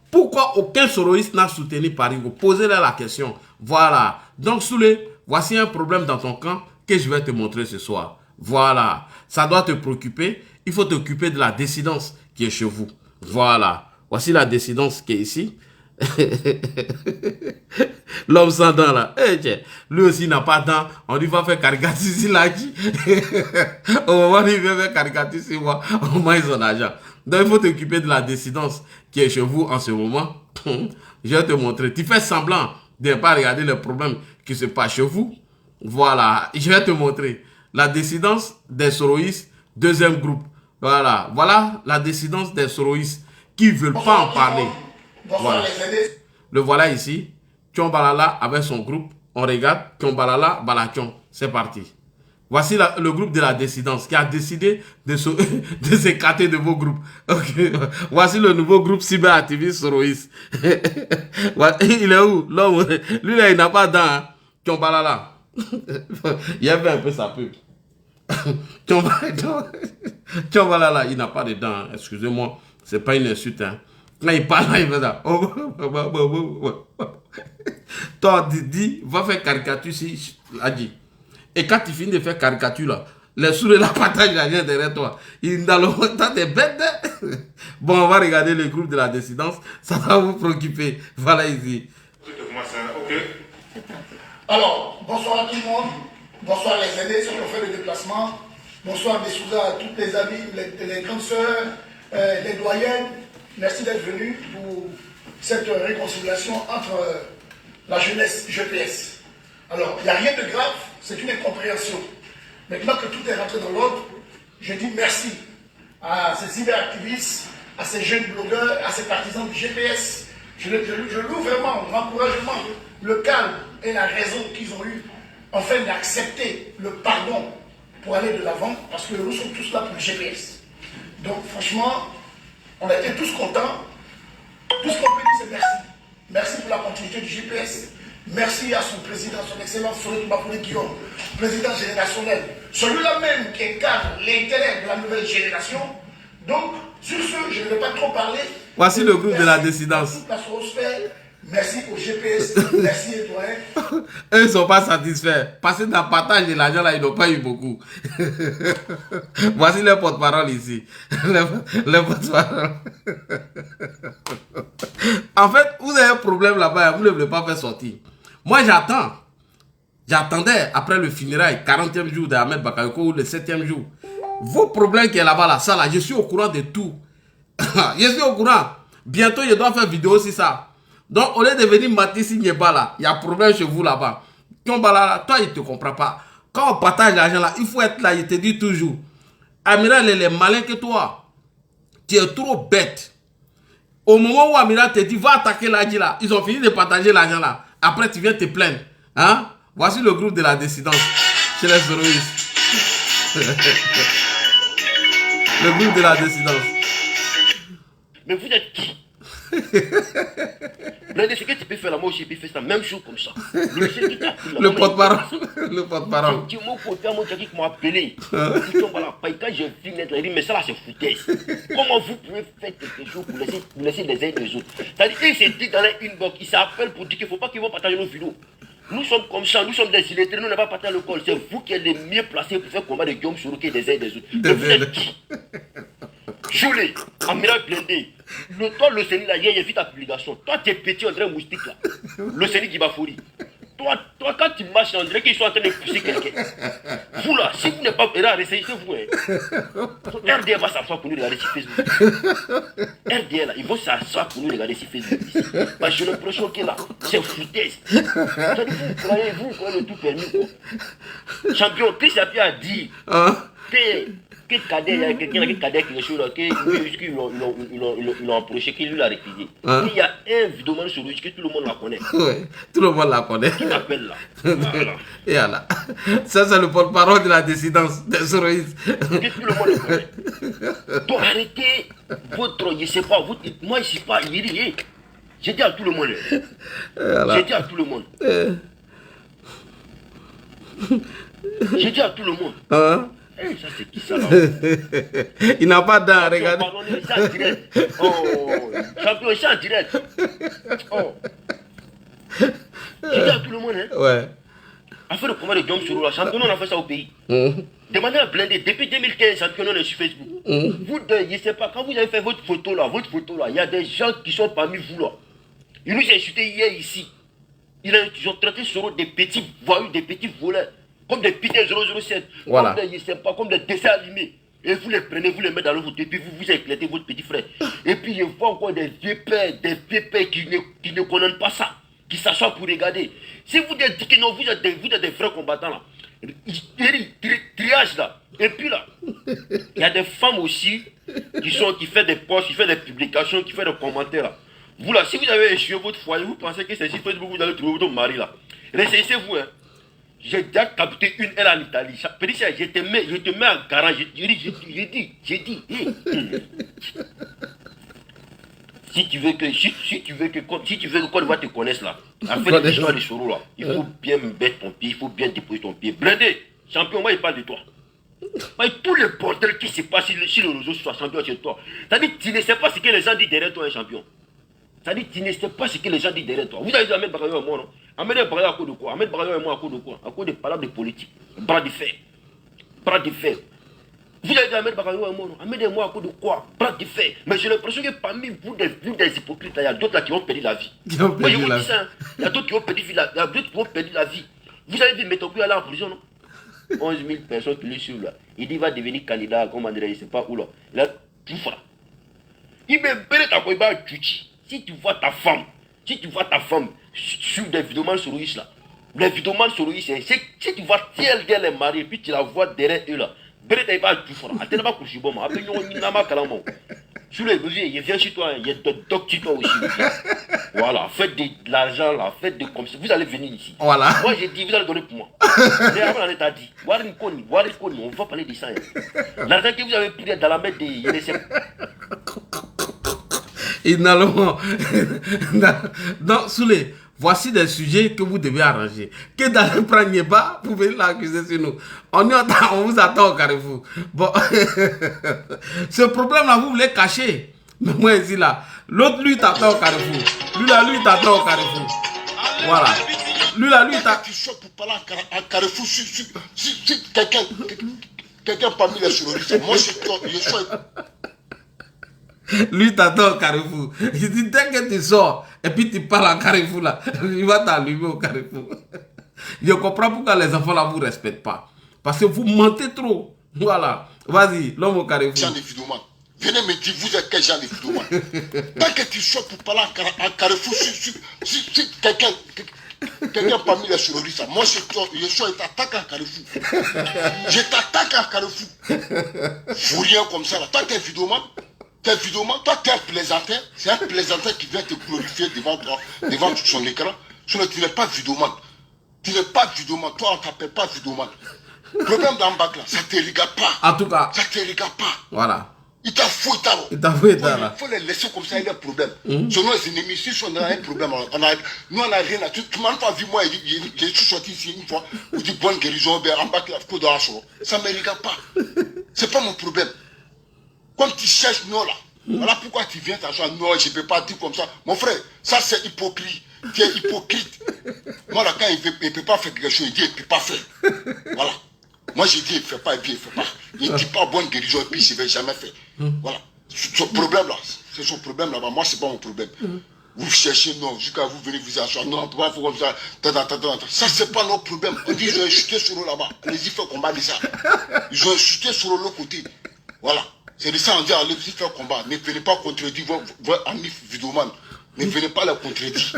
Pourquoi aucun soroïste n'a soutenu Parigo? Posez-leur la question. Voilà. Donc, Soulé, voici un problème dans ton camp que je vais te montrer ce soir. Voilà. Ça doit te préoccuper. Il faut t'occuper de la dissidence qui est chez vous. Voilà. Voici la dissidence qui est ici. L'homme sans dents là. Lui aussi n'a pas de dents. On lui va faire caricature il a dit. Au moment où il veut faire caricature sur moi, on mange son argent. Donc il faut t'occuper de la dissidence qui est chez vous en ce moment. Je vais te montrer. Tu fais semblant de ne pas regarder les problèmes qui se passent chez vous. Voilà. Je vais te montrer. La dissidence des soroïstes, deuxième groupe. Voilà. Voilà la dissidence des soroïstes qui ne veulent pas en parler. Voilà. Le voilà ici. Tchombalala avec son groupe. On regarde. Tchombalala, Balakion. C'est parti. Voici le groupe de la dissidence qui a décidé de s'écarter de vos groupes. Okay. Voici le nouveau groupe cyberactiviste soroïste. Il est où? L'homme, lui là, il n'a pas de dents. Hein. Tchombalala. Il y avait un peu sa pub. Tchombalala, il n'a pas de dents. Excusez-moi, c'est pas une insulte. Hein. Quand il parle, il fait ça. Toi, dis, va faire caricature si a dit. Et quand tu finis de faire caricature là, les souris la partagent rien derrière toi. Ils dans le temps des bêtes. Bon, on va regarder le groupe de la dissidence. Ça va vous préoccuper. Voilà ici. Alors, bonsoir à tout le monde. Bonsoir les aînés, ceux qui ont fait le déplacement. Bonsoir des Souza à toutes les amies, les grandes sœurs, les doyennes. Merci d'être venus pour cette réconciliation entre la jeunesse GPS. Alors, il n'y a rien de grave, c'est une incompréhension. Maintenant que tout est rentré dans l'ordre, je dis merci à ces cyberactivistes, à ces jeunes blogueurs, à ces partisans du GPS. Je loue vraiment l'encouragement, le calme et la raison qu'ils ont eu, enfin d'accepter le pardon pour aller de l'avant, parce que nous sommes tous là pour le GPS. Donc franchement, on a été tous contents. Tout ce qu'on peut dire, c'est merci. Merci pour la continuité du GPS. Merci à son président, son excellence Soleil Bakoulé Guillaume, président générationnel, celui-là même qui incarne l'intérêt de la nouvelle génération. Donc, sur ce, je ne vais pas trop parler. Voici le groupe de la dissidence. Toute la sphère. Merci au GPS, merci Étoile. Eux ne sont pas satisfaits. Parce que dans le partage de l'argent, là, ils n'ont pas eu beaucoup. Voici le porte-parole ici. Le porte-parole. En fait, vous avez un problème là-bas, vous ne voulez pas faire sortir. Moi, j'attends. J'attendais après le funérail, 40e jour d'Ahmed Bakayoko ou le 7e jour. Vos problèmes qui est là-bas, là, ça là, je suis au courant de tout. Je suis au courant. Bientôt, je dois faire vidéo aussi ça. Donc, au lieu de venir Matissi Nieba là, il y a problème chez vous là-bas. Toi, il ne te comprend pas. Quand on partage l'argent là, il faut être là, il te dit toujours. Amiral, il est malin que toi. Tu es trop bête. Au moment où Amiral te dit, va attaquer l'Adji là, ils ont fini de partager l'argent là. Après, tu viens te plaindre. Hein? Voici le groupe de la dissidence chez les terroristes. Le groupe de la dissidence. Mais vous êtes qui? Blindé, c'est que tu peux faire la moi aussi, puis faire ça, même chose comme ça. Le porte-parole. Le porte-parole. Tu m'as côté à mon qui m'a appelé. Quand j'ai vu net, il dit, mais ça là, c'est foutaise. Comment vous pouvez faire quelque chose pour laisser les uns des autres? C'est-à-dire qu'il s'est dit dans les inbox, il s'appelle pour dire qu'il ne faut pas qu'ils vont partager nos vidéos. Nous sommes comme ça, nous sommes des illettrés, nous n'avons pas partagé le col. C'est vous qui êtes les mieux placés pour faire combat de Guillaume Soro qui est des uns des autres. Mais vous êtes qui? Choulé, Amiral Blindé. Toi, le Séni, là, hier, j'ai vu ta publication. Toi, tu es petit, André Moustique, là. Le Séni Gibafori. Toi, quand tu marches, on dirait qu'ils sont en train de pousser quelqu'un. Vous, là, si vous n'êtes pas là, ressayissez-vous. Hein. RDL va s'asseoir pour nous regarder sur Facebook. RDL, là, ils vont s'asseoir pour nous regarder sur Facebook. Parce que j'ai l'impression que là, c'est foutaise. Vous croyez le tout permis, quoi. Champion, Chris Yapi a dit que Kader, il y a quelqu'un qui Kader qui est chaud là, qu'ils l'ont approché, qu'il lui l'a refusé. Il y a un vidéoman sur lui que tout le monde la connaît. Oui, tout le monde la connaît. Qui m'appelle là? Voilà. Et voilà. Ça, c'est le porte-parole de la dissidence des terroristes. Que tout le monde le connaît. Donc arrêtez votre, je sais pas, moi je sais pas, il dit, j'ai dit à tout le monde. J'ai dit à tout le monde. J'ai dit à tout le monde. Hey, ça c'est qui ça là? Il n'a pas dents, regardez. C'est en direct. Oh, champion, c'est en direct. Oh. J'ai dit à tout le monde, hein? Ouais. Afin de combat de Guillaume Soro, champion, on a fait ça au pays. Demandez à Blindé, depuis 2015, champion, on est sur Facebook. Vous deux, je ne sais pas, quand vous avez fait votre photo là, il y a des gens qui sont parmi vous là. Ils nous ont insultés hier ici. Ils ont traité Soro des petits voyous, des petits voleurs. Comme des Peter 007, voilà. Comme des, je sais pas, comme des dessins animés. Et vous les prenez, vous les mettez dans le vote, et puis vous éclatez votre petit frère. Et puis je vois encore des vieux pères qui ne connaissent pas ça, qui s'assoient pour regarder. Si vous dites que non, vous êtes des vrais combattants là, triage là. Et puis là, il y a des femmes aussi qui font des posts, qui font des publications, qui font des commentaires là. Vous là, si vous avez échoué votre foyer, vous pensez que c'est sur Facebook vous allez trouver votre mari là. Restez-vous, hein. J'ai déjà capté une aile en Italie. Je te mets en garant. J'ai dit. Si tu veux que Côte d'Ivoire te connaisse là, après l'histoire de Soro là, il faut bien mettre ton pied, il faut bien déposer ton pied. Blindé, champion, moi il parle de toi. Mais tout le bordel qui se passe sur le réseau soit champion chez toi. C'est-à-dire tu ne sais pas ce que les gens disent derrière toi, un champion. C'est-à-dire tu ne sais pas ce que les gens disent derrière toi. Vous avez dit Ahmed Bakayo et moi, non? Ahmed Bakayo à cause de quoi? Ahmed Bakayo et moi à cause de quoi? À cause des palabres de politique. Bras de fer. Bras de fer. Vous avez dit Ahmed Bakayo et moi, non? Ahmed et moi à cause de quoi? Bras de fer. Mais j'ai l'impression que parmi vous, des hypocrites, il y a d'autres là qui ont perdu la vie. Moi, je vous dis ça. Il y a d'autres qui ont perdu la vie. Vous avez vu Metokui aller en prison, non? 11 000 personnes qui le suivent là. Il dit qu'il va devenir candidat, comment dire, je ne sais pas où là. Il a tout fait. Il me bête à quoi il va tuer. Si tu vois ta femme sur des vidéomans sur Ruiz là, les vidéomans sur Ruiz, si tu vois tel qu'elle est mariée, puis tu la vois derrière eux là, bête à pas tout faire. Attends pas pour Chiboma, appelle nous Nama Kalamo. Sur les mesures, il vient chez toi, il y a des docteurs toi aussi. Voilà, faites de l'argent là, faites de comme ça. Vous allez venir ici. Voilà. Moi j'ai dit, vous allez donner pour moi. Mais avant on t'a dit, Warikoni, on va parler de ça. L'argent que vous avez pris dans la main de Yénessem. Non, Soulé, voici des sujets que vous devez arranger. Que d'aller prendre Nieba pour venir l'accuser sur nous. On vous attend au Carrefour. Bon, ce problème-là, vous voulez cacher. Mais moi, ici, là, l'autre, lui, t'attend au Carrefour. Lui, là, lui, t'attend au Carrefour. Voilà. Lui, là, lui, t'attend. Tu sors pour parler à Carrefour sur quelqu'un parmi les terroristes. Moi, je suis... Lui t'attend au Carrefour. Il dit dès que tu sors et puis tu parles à Carrefour là, il va t'allumer au Carrefour. Je comprends pourquoi les enfants là vous respectent pas. Parce que vous mentez trop. Voilà. Vas-y, l'homme au Carrefour. Jean de Fidoman. Venez me dire, vous êtes quel Jean de Fidoman? Tant que tu sors pour parler à Carrefour sur quelqu'un parmi les terroristes, moi je sors et t'attaque à Carrefour. Je t'attaque à Carrefour. Faut rien comme ça là. Toi t'es Fidoman. Toi, tu es un plaisantin. C'est un plaisantin qui vient te glorifier devant toi, devant son écran. Sinon, tu n'es pas vidéoman. Tu n'es pas vidéoman. Toi, on ne t'appelle pas vidéoman. Le problème d'en bas là, ça ne te regarde pas. En tout cas, ça ne te regarde pas. Voilà. Il t'a fouillé. Il faut les laisser comme ça, il y a un problème. Selon les ennemis, si on a un problème, nous on n'a rien à tout. Tu m'as pas vu, moi, j'ai sorti ici une fois, où dit bonne guérison, en bas là, ça ne me regarde pas. Ce n'est pas mon problème. Comme tu cherches non là, voilà pourquoi tu viens t'asseoir. Non, je ne peux pas dire comme ça. Mon frère, ça c'est hypocrite. Tu es hypocrite. Moi là, quand il ne peut pas faire quelque chose, il dit il ne peut pas faire. Voilà. Moi je dis il ne fait pas et puis il ne fait pas. Il ne dit pas bonne guérison et puis je ne vais jamais faire. Voilà. Son problème là, c'est son problème là-bas. Moi c'est pas mon problème. Vous cherchez non, jusqu'à vous venez vous asseoir. Non, tu vas faire comme ça. Ça c'est pas notre problème. On dit ils ont chuté sur l'eau là-bas. Allez-y faire combat de ça. Ils ont chuté sur l'autre côté. Voilà. C'est de ça on dit allez-y faire combat. Ne venez pas contredire votre ami vidéoman. Ne venez pas le contredire.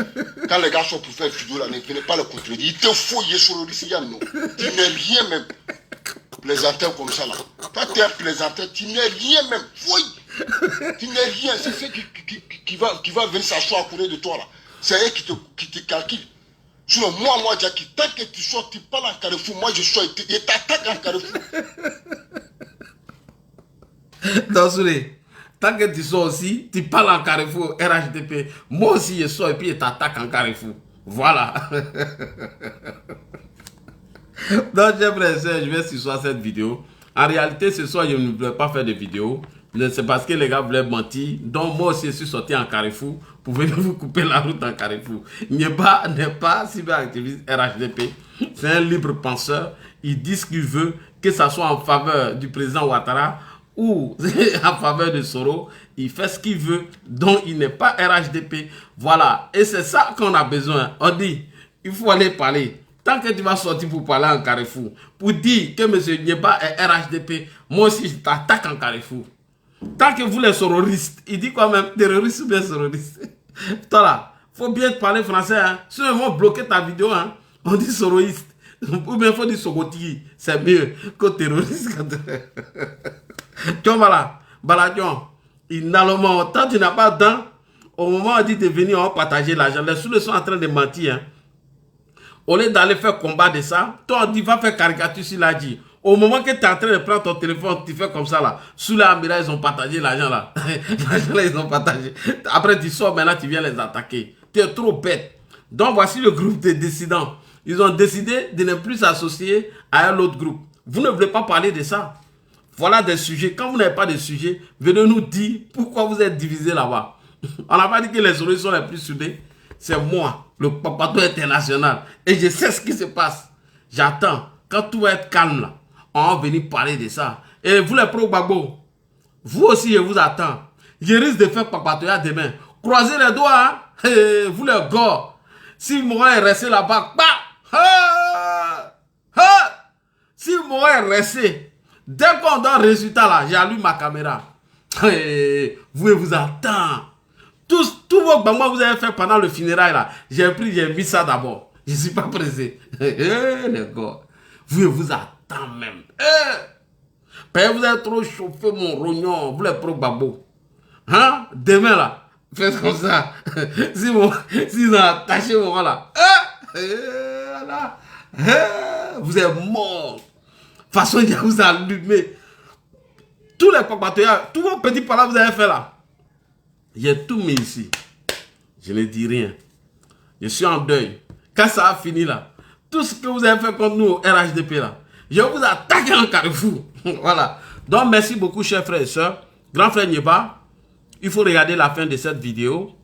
Quand les gars sont pour faire vidéo là, ne venez pas le contredire. Il te faut y sur le lycée, non. Tu n'es rien même. Plaisantin comme ça là. Toi tu es un plaisantin, tu n'es rien même. Fouille. Tu n'es rien. C'est ceux qui va venir s'asseoir à côté de toi là. C'est eux qui te calculent. Sinon moi Jackie, tant que tu sors, tu parles en Carrefour, moi je sors et t'attaque en Carrefour. Donc, Soulé, tant que tu sors aussi, tu parles en Carrefour, RHDP. Moi aussi, je sors et puis je t'attaque en Carrefour. Voilà. Donc, chers frères et sœurs, je vais sur cette vidéo. En réalité, ce soir, je ne voulais pas faire de vidéo. C'est parce que les gars voulaient mentir. Donc, moi aussi, je suis sorti en Carrefour pour venir vous couper la route en Carrefour. N'est pas cyberactiviste RHDP. C'est un libre penseur. Il dit ce qu'il veut, que ce soit en faveur du président Ouattara ou en faveur de Soro, il fait ce qu'il veut, donc il n'est pas RHDP. Voilà, et c'est ça qu'on a besoin. On dit, il faut aller parler. Tant que tu vas sortir pour parler en Carrefour, pour dire que M. Nieba est RHDP, moi aussi je t'attaque en Carrefour. Tant que vous les sororistes, il dit quoi même, terroristes ou bien sororistes. Toi là, faut bien parler français, hein. Sinon ils vont bloquer ta vidéo, hein. On dit soroiste. Ou bien il faut dire soroti, c'est mieux que terroriste. Tu vois, Baladjon, finalement, tant tu n'as pas de dents, au moment où on dit de venir, on va partager l'argent. Les sous sont en train de mentir. Hein. Au lieu d'aller faire combat de ça, toi on dit va faire caricature sur la dit. Au moment que tu es en train de prendre ton téléphone, tu fais comme ça là. Sous la Amira, ils ont partagé l'argent là. L'argent là, ils ont partagé. Après, tu sors, maintenant tu viens les attaquer. Tu es trop bête. Donc voici le groupe des dissidents. Ils ont décidé de ne plus s'associer à un autre groupe. Vous ne voulez pas parler de ça. Voilà des sujets. Quand vous n'avez pas de sujets, venez nous dire pourquoi vous êtes divisés là-bas. On n'a pas dit que les solutions les plus soudées. C'est moi, le papato international. Et je sais ce qui se passe. J'attends. Quand tout va être calme là, on va venir parler de ça. Et vous les pro-Gbagbo, vous aussi je vous attends. Je risque de faire papatoya demain. Croisez les doigts, hein. Et vous les gars. Si moi est resté là-bas, si moi est resté, dès qu'on donne le résultat là, j'allume ma caméra. Vous vous attendez. Tous vos bambas vous avez fait pendant le funérail là, j'ai mis ça d'abord. Je ne suis pas pressé. Les gars, vous attendez même. Vous avez trop chauffé mon rognon, vous les pro-babo. Hein? Demain là, faites comme ça. Si ils ont attaché mon là, vous êtes mort. De toute façon, il vous a allumé. Tous les papatoyas, tous vos petits palas vous avez fait là. J'ai tout mis ici. Je ne dis rien. Je suis en deuil. Quand ça a fini là, tout ce que vous avez fait contre nous au RHDP là, je vous attaque en carrefour. Voilà. Donc merci beaucoup chers frères et sœurs. Grand frère Nyeba, il faut regarder la fin de cette vidéo.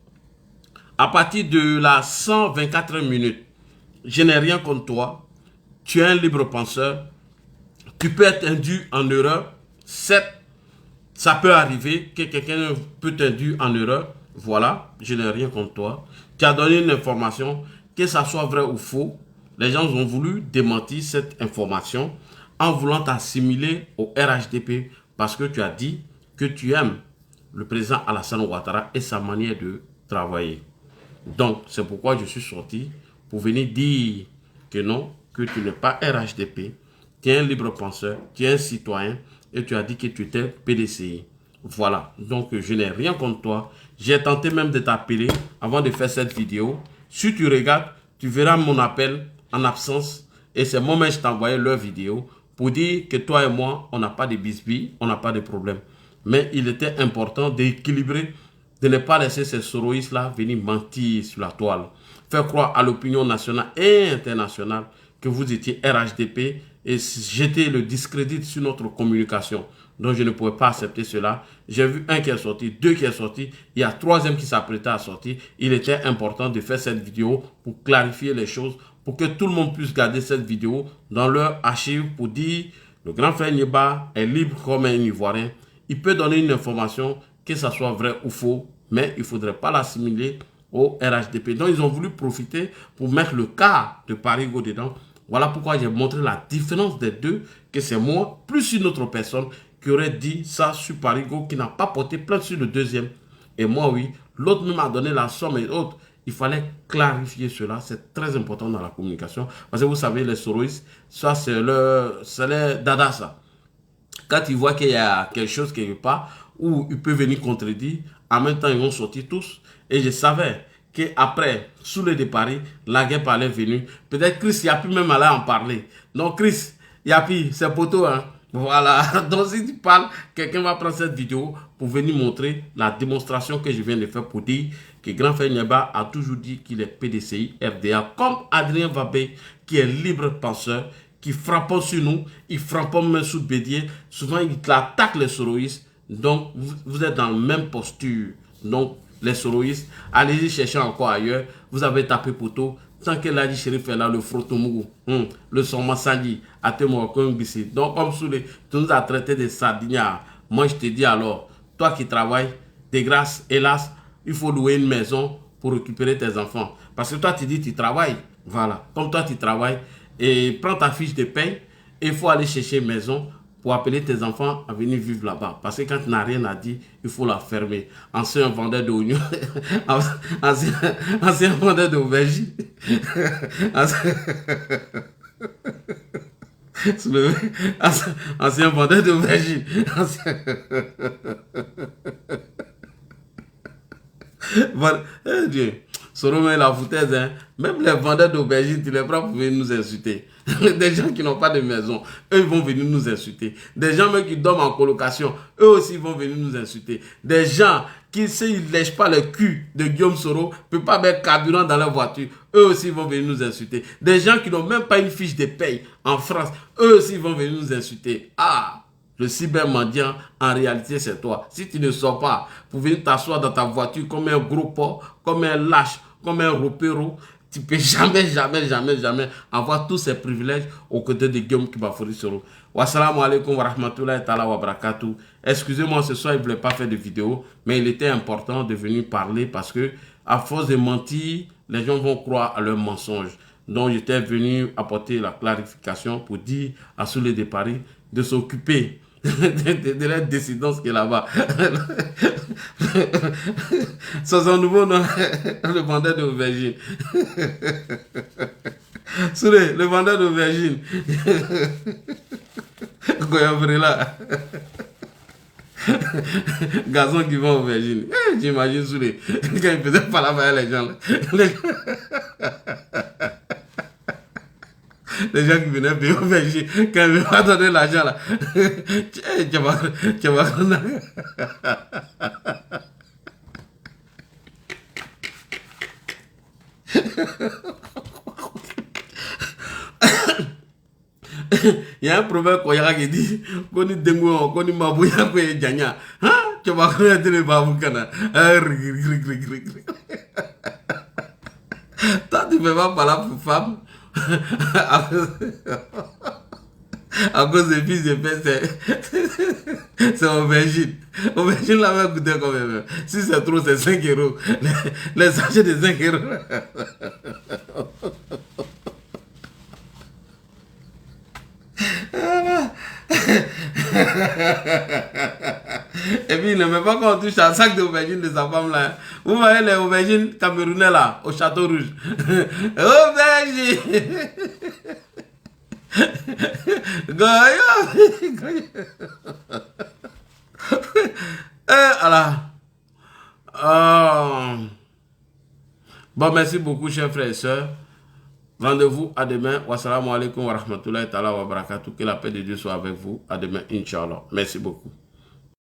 À partir de la 124 minutes, je n'ai rien contre toi. Tu es un libre penseur. Tu peux être induit en erreur. Certes, ça peut arriver que quelqu'un peut t'induire en erreur. Voilà, je n'ai rien contre toi. Tu as donné une information, que ça soit vrai ou faux. Les gens ont voulu démentir cette information en voulant t'assimiler au RHDP parce que tu as dit que tu aimes le président Alassane Ouattara et sa manière de travailler. Donc, c'est pourquoi je suis sorti pour venir dire que non, que tu n'es pas RHDP, tu es un libre penseur, tu es un citoyen et tu as dit que tu étais PDCI. Voilà, donc je n'ai rien contre toi. J'ai tenté même de t'appeler avant de faire cette vidéo. Si tu regardes, tu verras mon appel en absence et c'est moi-même je t'ai envoyé leur vidéo pour dire que toi et moi, on n'a pas de bisbilles, on n'a pas de problème. Mais il était important d'équilibrer, de ne pas laisser ces soroïstes-là venir mentir sur la toile. Faire croire à l'opinion nationale et internationale que vous étiez RHDP et jeter le discrédit sur notre communication. Donc je ne pouvais pas accepter cela. J'ai vu un qui est sorti, deux qui est sorti, il y a troisième qui s'apprêtait à sortir. Il était important de faire cette vidéo pour clarifier les choses, pour que tout le monde puisse garder cette vidéo dans leur archive pour dire le grand frère Nyeba est libre comme un Ivoirien. Il peut donner une information, que ça soit vrai ou faux, mais il ne faudrait pas l'assimiler au RHDP. Donc ils ont voulu profiter pour mettre le cas de Parigo dedans. Voilà pourquoi j'ai montré la différence des deux, que c'est moi plus une autre personne qui aurait dit ça sur Parigo, qui n'a pas porté plainte sur le deuxième. Et moi, oui, l'autre même a donné la somme et autres. Il fallait clarifier cela, c'est très important dans la communication. Parce que vous savez, les soroïstes, ça c'est les dada ça. Quand ils voient qu'il y a quelque chose qui ne veut pas, ou ils peuvent venir contredire, en même temps ils vont sortir tous. Et je savais qu'après, sous le départ, la guerre allait venir. Peut-être Chris Yapi même allait en parler. Donc Chris Yapi, c'est poteau, hein. Voilà, donc si tu parles, quelqu'un va prendre cette vidéo pour venir montrer la démonstration que je viens de faire pour dire que Grand Frère Nyeba a toujours dit qu'il est PDCI, RDA, comme Adrien Wabé, qui est libre penseur, qui frappe sur nous, il frappe même sous Bédier, souvent il attaque les soroïstes, donc vous êtes dans la même posture, donc les soroïstes, allez-y chercher encore ailleurs, vous avez tapé poteau, tant que l'Adi Chérif est là, le Frotomougou, le Soma Sandi, Atemokongisi. Donc, comme sous les, tu nous as traité de sardignards. Moi, je te dis alors, toi qui travailles, de grâce, hélas, il faut louer une maison pour récupérer tes enfants. Parce que toi, tu dis, tu travailles. Voilà. Comme toi, tu travailles, et prends ta fiche de paye, et il faut aller chercher une maison pour appeler tes enfants à venir vivre là-bas. Parce que quand tu n'as rien à dire, il faut la fermer. Ancien vendeur d'oignons, ancien vendeur d'aubergine, ancien vendeur d'aubergine, voilà. Eh Dieu, Soromé la foutaise, hein. Même les vendeurs d'aubergine, tu les prends pour venir nous insulter. Des gens qui n'ont pas de maison, eux ils vont venir nous insulter. Des gens même qui dorment en colocation, eux aussi vont venir nous insulter. Des gens qui, s'ils ne lèchent pas le cul de Guillaume Soro, ne peuvent pas mettre carburant dans leur voiture, eux aussi vont venir nous insulter. Des gens qui n'ont même pas une fiche de paye en France, eux aussi vont venir nous insulter. Ah! Le cybermendiant, en réalité, c'est toi. Si tu ne sors pas pour venir t'asseoir dans ta voiture comme un gros porc, comme un lâche, comme un ropéro, tu ne peux jamais avoir tous ces privilèges aux côtés de Guillaume Kibafouri Soro. Wassalamu alaikum wa rahmatullahi ta'ala wa barakatuh. Excusez-moi, ce soir, il ne voulait pas faire de vidéo, mais il était important de venir parler parce que, à force de mentir, les gens vont croire à leurs mensonges. Donc, j'étais venu apporter la clarification pour dire à Soulé de Paris de s'occuper de la décidence qui est là-bas. C'est son nouveau nom, le vendeur d'aubergine. Soulé, le vendeur d'aubergine. Goyabrela. Gazon qui vend aubergine. J'imagine Soulé, quand il faisait pas là-bas les gens. Les gens qui venaient payer aubergine, quand ils m'ont donné l'argent là, tu vas Il y a un proverbe qui dit qu'on dit dengo, qu'on dit mabouya, qu'on dit djanya. Hein? Tu vas connaître les baboukana. Toi, tu ne peux pas parler pour femme. À cause des fils de père, c'est aubergine. Aubergine là va coûter quand même. Si c'est trop, c'est 5 €. Les sachets de 5 €. Et puis il ne met pas qu'on touche un sac d'aubergine de sa femme là. Vous voyez les aubergines camerounais là, au Château Rouge. Aubergine. Bon, merci beaucoup, chers frères et sœurs. Rendez-vous à demain. Wassalamu alaikum wa rahmatullahi ta'ala wa barakatuh. Que la paix de Dieu soit avec vous. À demain, Inch'Allah. Merci beaucoup.